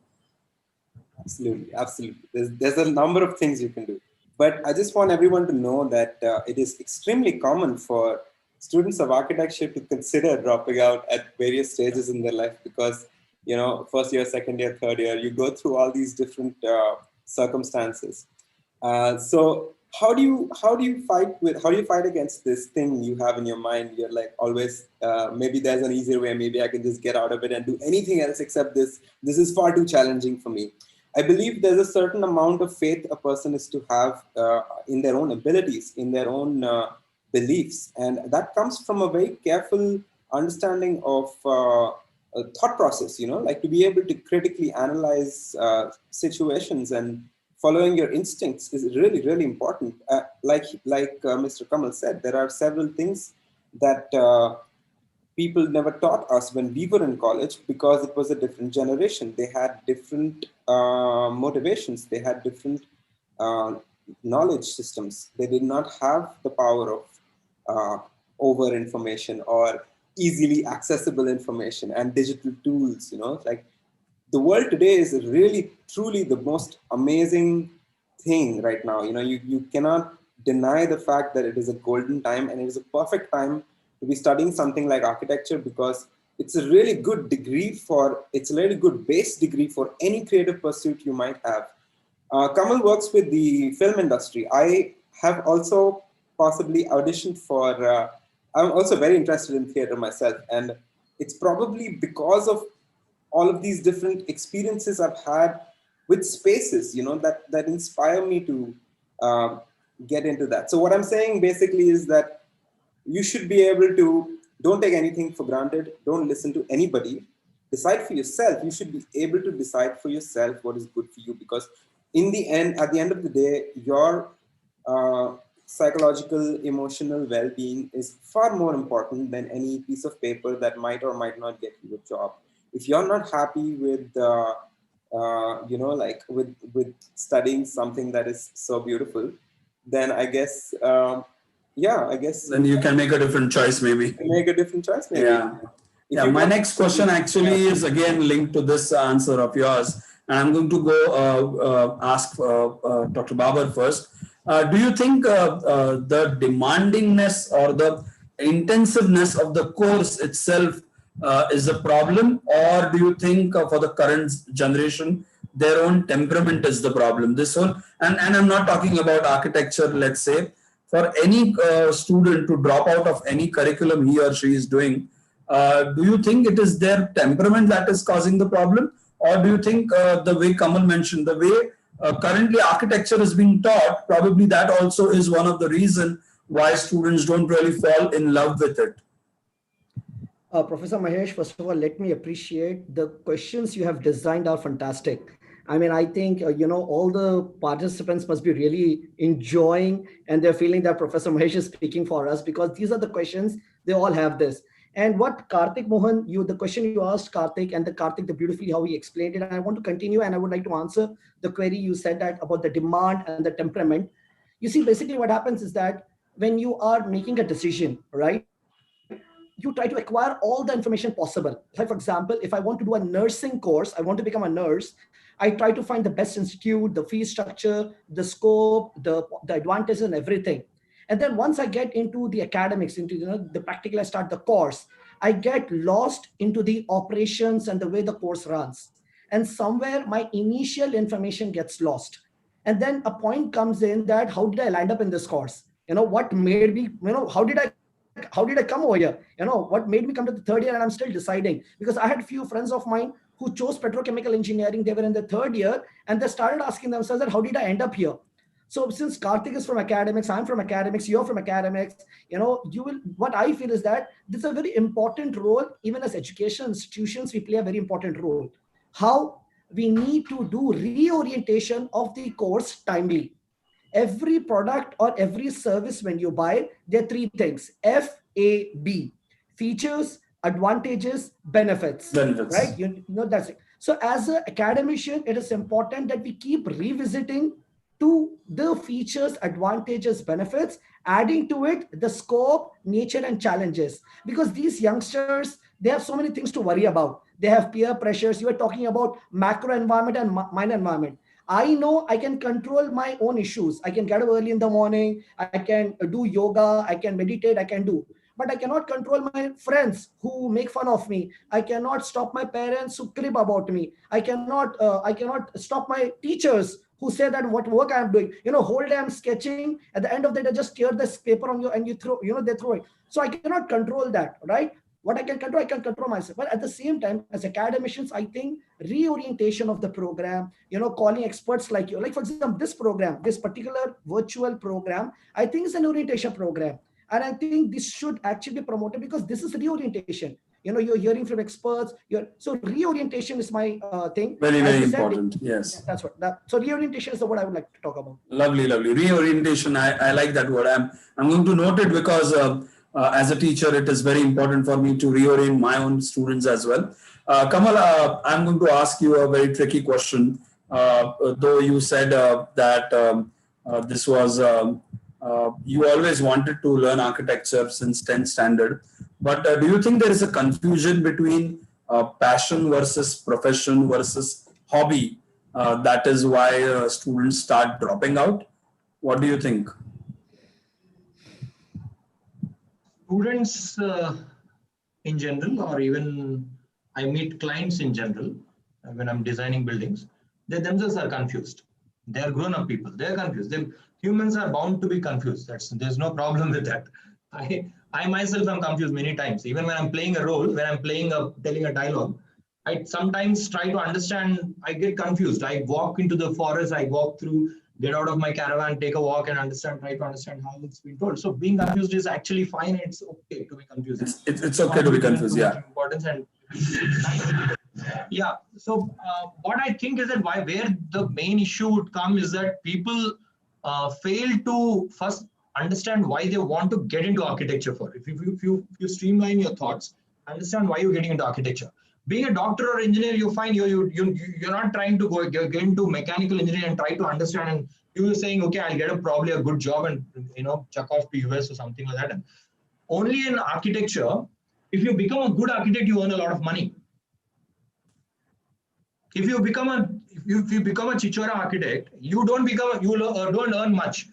Absolutely, absolutely. There's a number of things you can do. But I just want everyone to know that it is extremely common for students of architecture to consider dropping out at various stages in their life, because, first year, second year, third year, you go through all these different circumstances. So how do you fight against this thing you have in your mind? You're like always, maybe there's an easier way, maybe I can just get out of it and do anything else except this. This is far too challenging for me. I believe there's a certain amount of faith a person is to have in their own abilities, in their own beliefs. And that comes from a very careful understanding of a thought process, like to be able to critically analyze situations, and following your instincts is really, really important. Like Mr. Kamal said, there are several things that people never taught us when we were in college, because it was a different generation. They had different motivations. They had different knowledge systems. They did not have the power of over information or easily accessible information and digital tools. Like the world today is really, truly the most amazing thing right now. You cannot deny the fact that it is a golden time, and it is a perfect time to be studying something like architecture, because it's a really good it's a really good base degree for any creative pursuit you might have. Kamal works with the film industry. I have also possibly auditioned for, I'm also very interested in theater myself. And it's probably because of all of these different experiences I've had with spaces, that inspire me to get into that. So what I'm saying basically is that you should be able to, don't take anything for granted. Don't listen to anybody. Decide for yourself. You should be able to decide for yourself what is good for you, because in the end, at the end of the day, your psychological, emotional well-being is far more important than any piece of paper that might or might not get you a job. If you're not happy with, with studying something that is so beautiful, then I guess, then you can make a different choice, maybe. Make a different choice, maybe. Yeah. My next question actually is again linked to this answer of yours, and I'm going to go ask Dr. Babar first. Do you think the demandingness or the intensiveness of the course itself is the problem, or do you think for the current generation, their own temperament is the problem? This one, and I'm not talking about architecture, let's say, for any student to drop out of any curriculum he or she is doing, do you think it is their temperament that is causing the problem? Or do you think the way Kamal mentioned, the way currently architecture is being taught, probably that also is one of the reasons why students don't really fall in love with it? Professor Mahesh, first of all, let me appreciate the questions you have designed are fantastic. I mean, I think, all the participants must be really enjoying and they're feeling that Professor Mahesh is speaking for us, because these are the questions, they all have this. And what Kartik Mohan, the question you asked Kartik, and the Kartik, the beautifully how he explained it, and I want to continue and I would like to answer the query you said that about the demand and the temperament. You see, basically what happens is that when you are making a decision, right, you try to acquire all the information possible. Like, for example, if I want to do a nursing course, I want to become a nurse, I try to find the best institute, the fee structure, the scope, the advantages and everything. And then once I get into the academics, into the practical, I start the course, I get lost into the operations and the way the course runs. And somewhere my initial information gets lost. And then a point comes in that how did I land up in this course? What made me, how did I come over here? What made me come to the third year, and I'm still deciding, because I had a few friends of mine who chose petrochemical engineering. They were in the third year and they started asking themselves that how did I end up here? So since Kartik is from academics, I'm from academics, you're from academics, what I feel is that this is a very important role. Even as education institutions, we play a very important role. How we need to do reorientation of the course timely. Every product or every service when you buy, there are three things: FAB, features, advantages, benefits. Right? That's it. So as an academician, it is important that we keep revisiting to the features, advantages, benefits, adding to it the scope, nature, and challenges. Because these youngsters, they have so many things to worry about. They have peer pressures. You are talking about macro environment and minor environment. I know I can control my own issues. I can get up early in the morning. I can do yoga. I can meditate. I can do. But I cannot control my friends who make fun of me. I cannot stop my parents who crib about me. I cannot stop my teachers who say that what work I'm doing. Whole day I'm sketching. At the end of the day, just tear this paper on you and you throw, they throw it. So I cannot control that, right? What I can control myself. But at the same time, as academicians, I think reorientation of the program, calling experts like you, like for example, this program, this particular virtual program, I think is an orientation program. And I think this should actually be promoted because this is reorientation. You're hearing from experts. So reorientation is my thing. Very, very important. Yes. That's what. So reorientation is the word I would like to talk about. Lovely, lovely. Reorientation. I like that word. I'm going to note it because as a teacher, it is very important for me to reorient my own students as well. Kamal, I'm going to ask you a very tricky question. Though you said that this was you always wanted to learn architecture since 10th standard. But do you think there is a confusion between passion versus profession versus hobby? That is why students start dropping out. What do you think? Students in general, or even I meet clients in general, when I'm designing buildings, they themselves are confused. They're grown-up people. They're confused. Humans are bound to be confused. There's no problem with that. I myself am confused many times. Even when I'm playing a role, when I'm telling a dialogue, I sometimes try to understand. I get confused. I walk into the forest. I walk through, get out of my caravan, take a walk, and try to understand how it's been told. So being confused is actually fine. It's okay to be confused. It's okay to be confused. Yeah. Importance and yeah. So what I think is that where the main issue would come is that people fail to first understand why they want to get into architecture for. If you streamline your thoughts, understand why you're getting into architecture. Being a doctor or engineer, you find you're not trying to get into mechanical engineering and try to understand. And you're saying, okay, I'll get probably a good job and chuck off to US or something like that. And only in architecture, if you become a good architect, you earn a lot of money. If you become a Chichora architect, you don't earn much.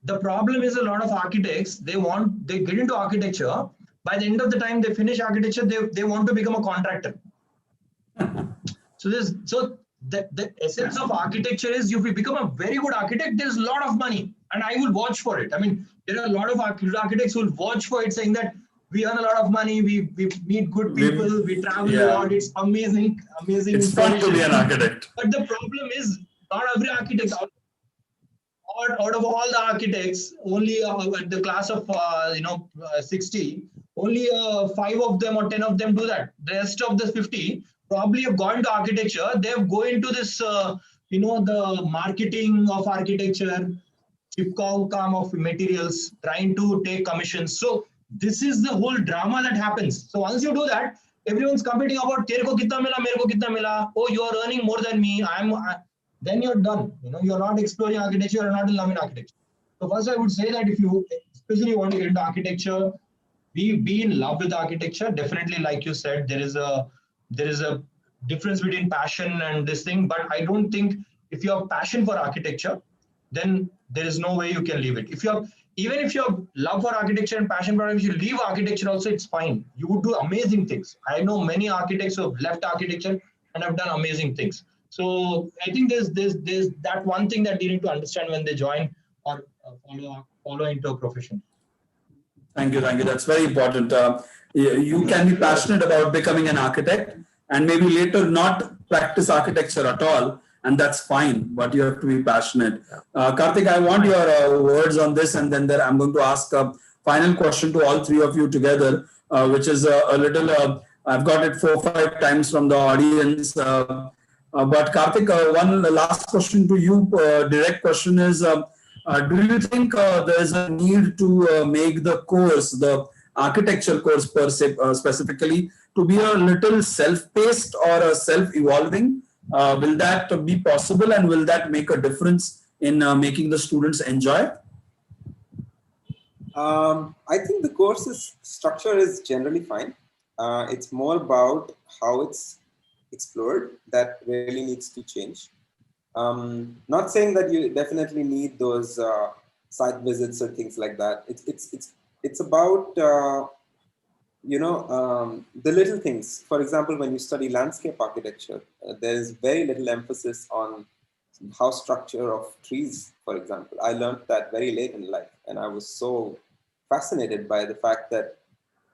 The problem is a lot of architects, they get into architecture, by the end of the time they finish architecture, they want to become a contractor. So the essence of architecture is, if you become a very good architect, there's a lot of money, and I will watch for it. I mean, there are a lot of architects who will watch for it, saying that we earn a lot of money, we meet good people, we travel a lot, it's amazing. It's fun to be an architect. But the problem is, not every architect, out of all the architects, only the class of 60, only 5 of them or 10 of them do that. The rest of the 50 probably have gone to architecture. They've go into this, the marketing of architecture, chipcom of materials, trying to take commissions. So this is the whole drama that happens. So once you do that, everyone's competing about tere ko kitna mila, mere ko kitna mila. Oh, you are earning more than me. Then you're done. You're not exploring architecture, you're not in love in architecture. So first I would say that if you especially want to get into architecture, be in love with architecture. Definitely, like you said, there is a difference between passion and this thing, but I don't think if you have passion for architecture, then there is no way you can leave it. Even if you have love for architecture and passion for it, if you leave architecture also, it's fine. You would do amazing things. I know many architects who have left architecture and have done amazing things. So I think there's that one thing that they need to understand when they join or follow into a profession. Thank you. That's very important. You can be passionate about becoming an architect and maybe later not practice architecture at all, and that's fine, but you have to be passionate. Kartik, I want your words on this, and then I'm going to ask a final question to all three of you together, which is a little, I've got it 4 or 5 times from the audience. But Kartik, one last question to you, direct question is, do you think there is a need to make the course, the architecture course per se, specifically, to be a little self-paced or self-evolving? Will that be possible, and will that make a difference in making the students enjoy? I think the course's structure is generally fine. It's more about how it's explored that really needs to change. Not saying that you definitely need those site visits or things like that. It's about the little things. For example, when you study landscape architecture, there is very little emphasis on how structure of trees, for example. I learned that very late in life, and I was so fascinated by the fact that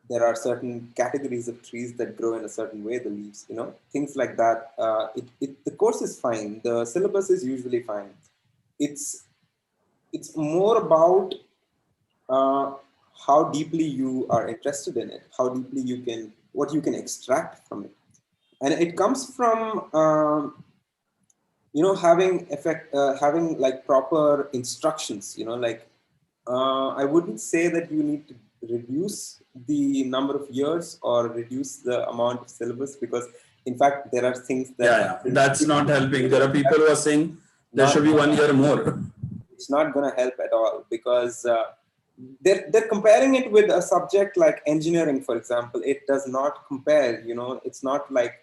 there are certain categories of trees that grow in a certain way, the leaves, things like that. The course is fine. The syllabus is usually fine. It's more about how deeply you are interested in it, how deeply what you can extract from it. And it comes from, having like proper instructions, I wouldn't say that you need to reduce the number of years or reduce the amount of syllabus, because in fact there are things that that's not helping. There are people who are saying there should be 1 year more. It's not going to help at all, because they're comparing it with a subject like engineering, for example. It does not compare. It's not like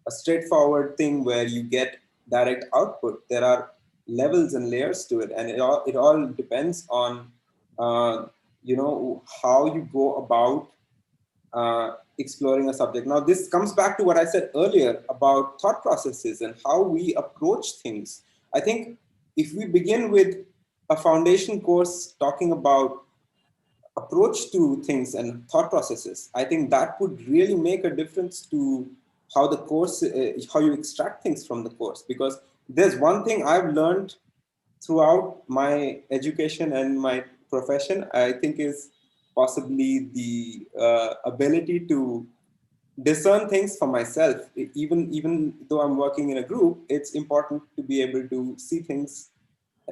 a straightforward thing where you get direct output. There are levels and layers to it, and it all depends on how you go about exploring a subject. Now, this comes back to what I said earlier about thought processes and how we approach things. I think if we begin with a foundation course talking about approach to things and thought processes, I think that would really make a difference to how the course, how you extract things from the course. Because there's one thing I've learned throughout my education and my profession, I think, is possibly the ability to discern things for myself. Even though I'm working in a group, it's important to be able to see things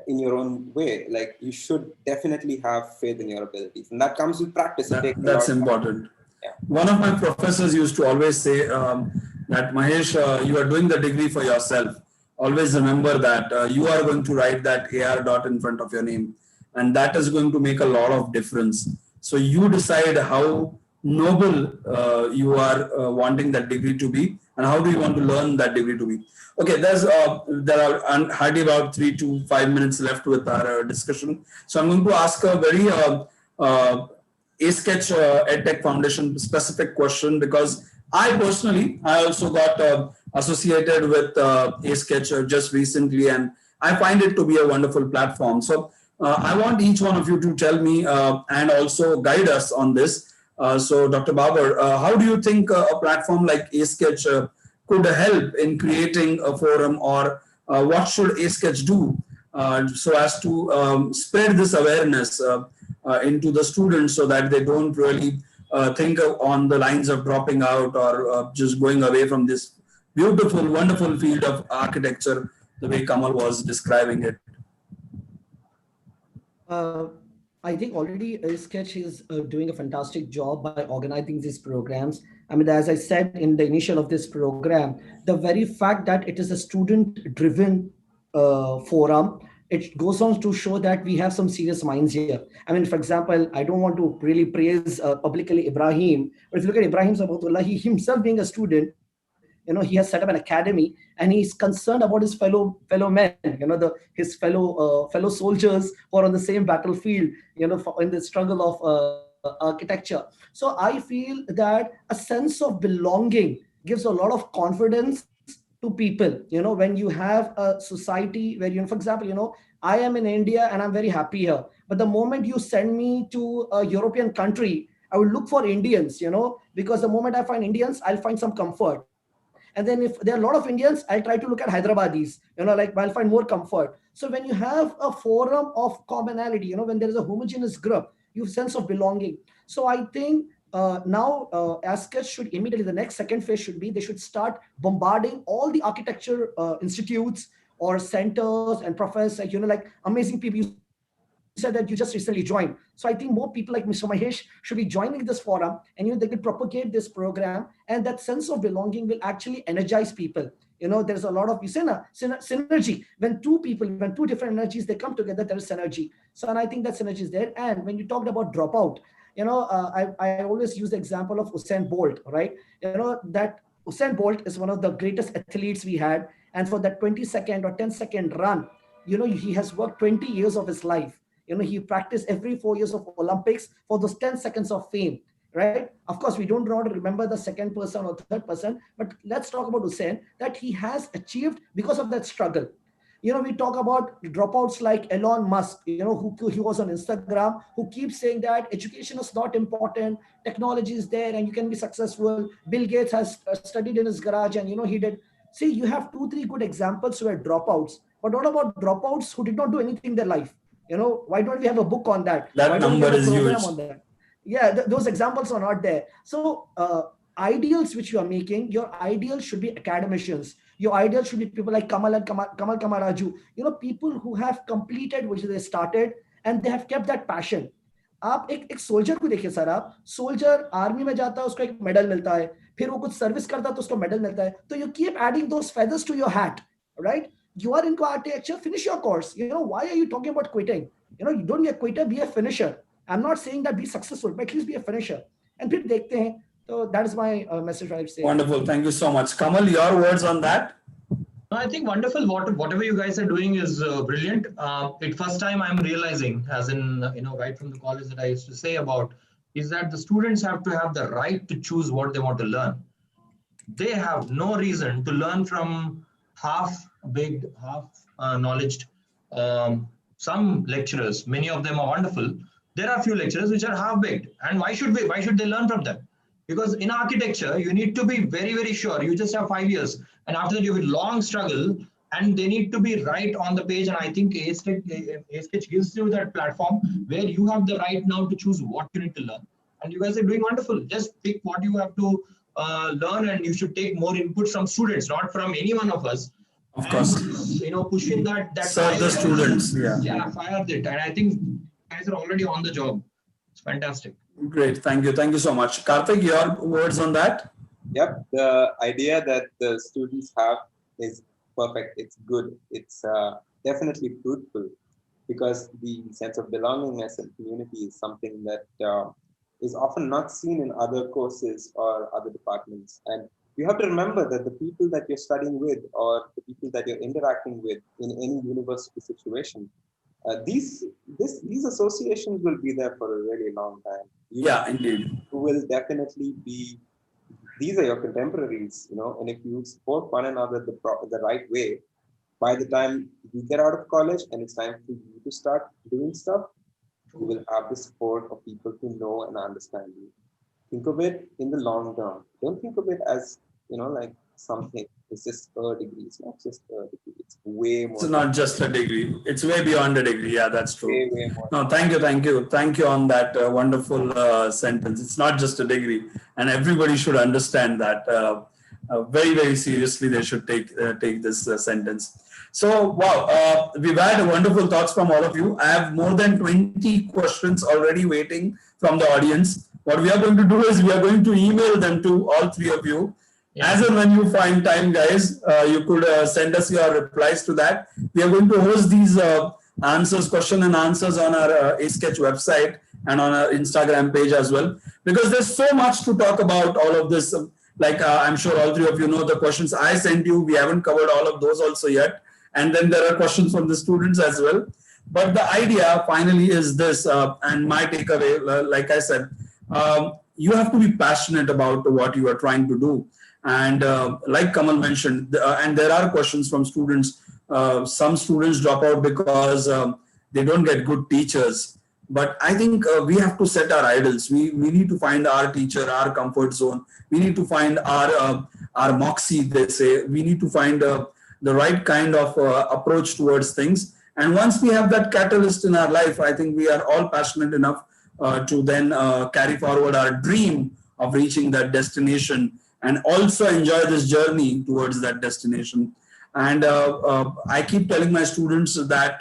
in your own way. Like, you should definitely have faith in your abilities, and that comes with practice. That's important. Yeah. One of my professors used to always say that, Mahesh, you are doing the degree for yourself. Always remember that you are going to write that AR dot in front of your name, and that is going to make a lot of difference. So you decide how noble you are wanting that degree to be, and how do you want to learn that degree to be. Okay, there are hardly about 3 to 5 minutes left with our discussion. So I'm going to ask a very A-Sketch EdTech Foundation specific question, because I also got associated with A-Sketch just recently, and I find it to be a wonderful platform. So I want each one of you to tell me and also guide us on this. So Dr. Babar, how do you think a platform like A-Sketch could help in creating a forum, or what should A-Sketch do so as to spread this awareness into the students, so that they don't really think on the lines of dropping out, or just going away from this beautiful, wonderful field of architecture, the way Kamal was describing it? Uh, I think already Sketch is doing a fantastic job by organizing these programs. I mean, as I said in the initial of this program, the very fact that it is a student-driven forum, it goes on to show that we have some serious minds here. I mean, for example, I don't want to really praise publicly Ibrahim, but if you look at Ibrahim Sabatullah, he himself being a student, he has set up an academy, and he's concerned about his fellow men, his fellow soldiers who are on the same battlefield, in the struggle of architecture. So I feel that a sense of belonging gives a lot of confidence to people. When you have a society where, for example, I am in India and I'm very happy here, but the moment you send me to a European country, I will look for Indians, because the moment I find Indians, I'll find some comfort. And then if there are a lot of Indians, I'll try to look at Hyderabadis, I'll find more comfort. So when you have a forum of commonality, when there is a homogeneous group, you have sense of belonging. So I think now ASCET should immediately, the next second phase should be, they should start bombarding all the architecture institutes or centers and professors, like amazing people. You said that you just recently joined. So I think more people like Mr. Mahesh should be joining this forum, and they could propagate this program, and that sense of belonging will actually energize people. There's a lot of, you say, synergy. When two different energies, they come together, there is synergy. So, and I think that synergy is there. And when you talked about dropout, I always use the example of Usain Bolt, right? That Usain Bolt is one of the greatest athletes we had. And for that 20-second or 10-second run, he has worked 20 years of his life. He practiced every 4 years of Olympics for those 10 seconds of fame, right? Of course, we don't want to remember the second person or third person, but let's talk about Usain, that he has achieved because of that struggle. We talk about dropouts like Elon Musk, who he was on Instagram, who keeps saying that education is not important, technology is there and you can be successful. Bill Gates has studied in his garage and, he did. See, you have 2-3 good examples who are dropouts, but what about dropouts who did not do anything in their life? Why don't we have a book on that? That Why don't we number have a is program huge. on that? Yeah, those examples are not there. So ideals which you are making, your ideals should be academicians. Your ideals should be people like Kamal and Kamal Kamaraju. People who have completed which they started and they have kept that passion. आप एक soldier को देखिए sir, आप soldier army में जाता है, उसको एक मेडल मिलता है, फिर वो कुछ सर्विस करता है तो उसको मेडल मिलता है. तो you keep adding those feathers to your hat, right? You are into architecture, finish your course. Why are you talking about quitting? You don't be a quitter, be a finisher. I'm not saying that be successful, but at least be a finisher. And फिर देखते हैं. So that is my message I would say. Wonderful. Thank you so much. Kamal, your words on that? I think wonderful. Whatever you guys are doing is brilliant. It first time I'm realizing, as in, right from the college that I used to say about, is that the students have to have the right to choose what they want to learn. They have no reason to learn from half-baked, half-knowledged. Some lecturers, many of them are wonderful. There are few lecturers which are half-baked. And why should they learn from them? Because in architecture, you need to be very, very sure. You just have 5 years. And after that, you will long struggle. And they need to be right on the page. And I think A-Sketch gives you that platform where you have the right now to choose what you need to learn. And you guys are doing wonderful. Just pick what you have to learn, and you should take more input from students, not from any one of us. Of course. Pushing that serve the students. Yeah, fire it. And I think guys are already on the job. It's fantastic. Great. Thank you. Thank you so much. Kartik, your words on that? Yep. The idea that the students have is perfect. It's good. It's definitely fruitful, because the sense of belongingness and community is something that is often not seen in other courses or other departments. And you have to remember that the people that you're studying with, or the people that you're interacting with in any university situation, these associations will be there for a really long time. Yeah, indeed. Who will definitely be, these are your contemporaries, and if you support one another the right way, by the time you get out of college and it's time for you to start doing stuff, you will have the support of people who know and understand you. Think of it in the long term. Don't think of it as, like something. It's just a degree. It's not just a degree. It's way It's more. not just a degree. It's way beyond a degree. Yeah, that's true. Way more. No, thank you on that wonderful sentence. It's not just a degree, and everybody should understand that very, very seriously. They should take this sentence. So, wow, we've had wonderful thoughts from all of you. I have more than 20 questions already waiting from the audience. What we are going to do is we are going to email them to all three of you. Yeah. As and when you find time, guys, you could send us your replies to that. We are going to host these question and answers on our A-Sketch website and on our Instagram page as well. Because there's so much to talk about all of this. I'm sure all three of you know the questions I sent you. We haven't covered all of those also yet. And then there are questions from the students as well. But the idea finally is this, and my takeaway, like I said, you have to be passionate about what you are trying to do. And like Kamal mentioned, and there are questions from students. Some students drop out because they don't get good teachers. But I think we have to set our idols. We need to find our teacher, our comfort zone. We need to find our moxie, they say. We need to find the right kind of approach towards things. And once we have that catalyst in our life, I think we are all passionate enough to then carry forward our dream of reaching that destination and also enjoy this journey towards that destination. And I keep telling my students that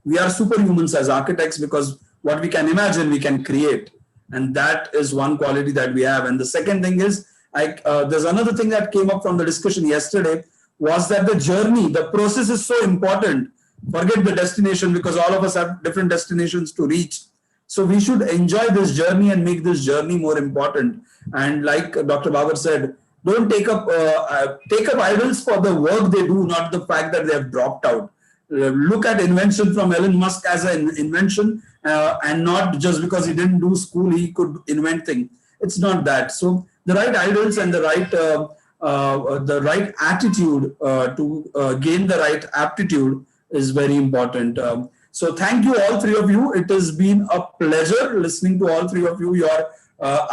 we are superhumans as architects, because what we can imagine, we can create. And that is one quality that we have. And the second thing is, there's another thing that came up from the discussion yesterday, was that the journey, the process is so important. Forget the destination, because all of us have different destinations to reach. So we should enjoy this journey and make this journey more important. And like Dr. Babar said, don't take up idols for the work they do, not the fact that they have dropped out. Look at invention from Elon Musk as an invention, and not just because he didn't do school, he could invent things. It's not that. So the right idols and the right attitude to gain the right aptitude is very important. So thank you, all three of you. It has been a pleasure listening to all three of you, your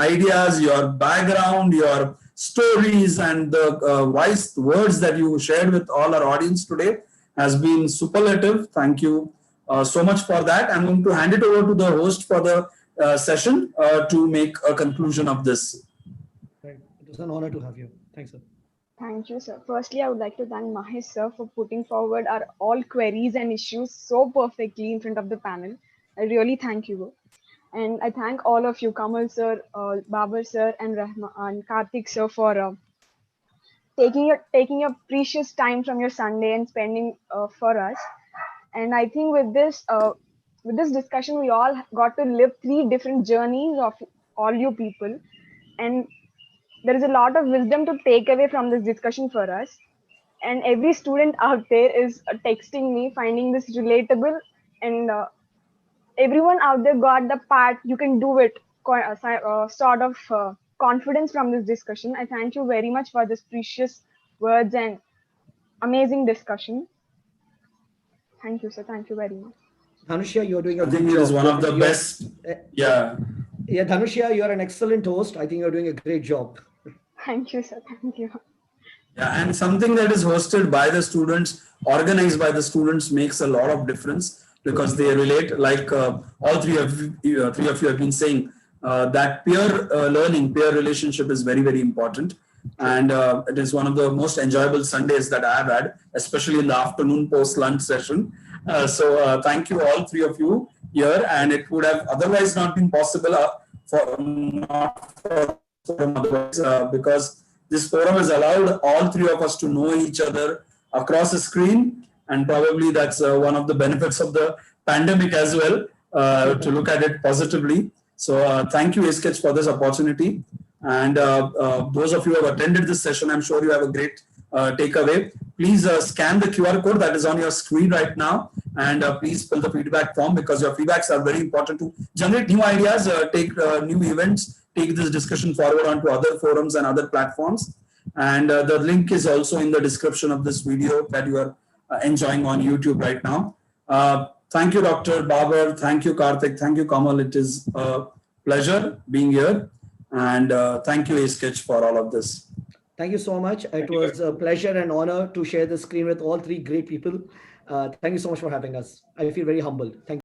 ideas, your background, your stories, and the wise words that you shared with all our audience today has been superlative. Thank you so much for that. I'm going to hand it over to the host for the session to make a conclusion of this. Right. It was an honor to have you. Thanks, sir. Thank you, sir. Firstly, I would like to thank Mahesh, sir, for putting forward our all queries and issues so perfectly in front of the panel. I really thank you. And I thank all of you, Kamal, sir, Babar, sir, and Kartik, sir, for taking your precious time from your Sunday and spending for us. And I think with this discussion, we all got to live 3 different journeys of all you people. And there is a lot of wisdom to take away from this discussion for us. And every student out there is texting me, finding this relatable, and everyone out there got the part, you can do it, sort of confidence from this discussion. I thank you very much for this precious words and amazing discussion. Thank you, sir. Thank you very much. Dhanushya, you're doing a I think good it is job. one of the best. Yeah. Yeah, Dhanushya, you're an excellent host. I think you're doing a great job. Thank you, sir. Thank you. Yeah, and something that is hosted by the students, organized by the students, makes a lot of difference, because they relate, like all three of you have been saying, that peer learning, peer relationship is very, very important. And it is one of the most enjoyable Sundays that I have had, especially in the afternoon post-lunch session. So thank you, all three of you here. And it would have otherwise not been possible because this forum has allowed all three of us to know each other across the screen. And probably that's one of the benefits of the pandemic as well, to look at it positively. So thank you, A-Sketch, for this opportunity. And those of you who have attended this session, I'm sure you have a great takeaway. Please scan the QR code that is on your screen right now, and please fill the feedback form, because your feedbacks are very important to generate new ideas, take new events, take this discussion forward onto other forums and other platforms. And the link is also in the description of this video that you are enjoying on YouTube right now. Thank you, Dr. Babar. Thank you, Kartik. Thank you, Kamal. It is a pleasure being here. And thank you, A-Sketch, for all of this. Thank you so much. It was a pleasure and honor to share the screen with all three great people. Thank you so much for having us. I feel very humbled. Thank you.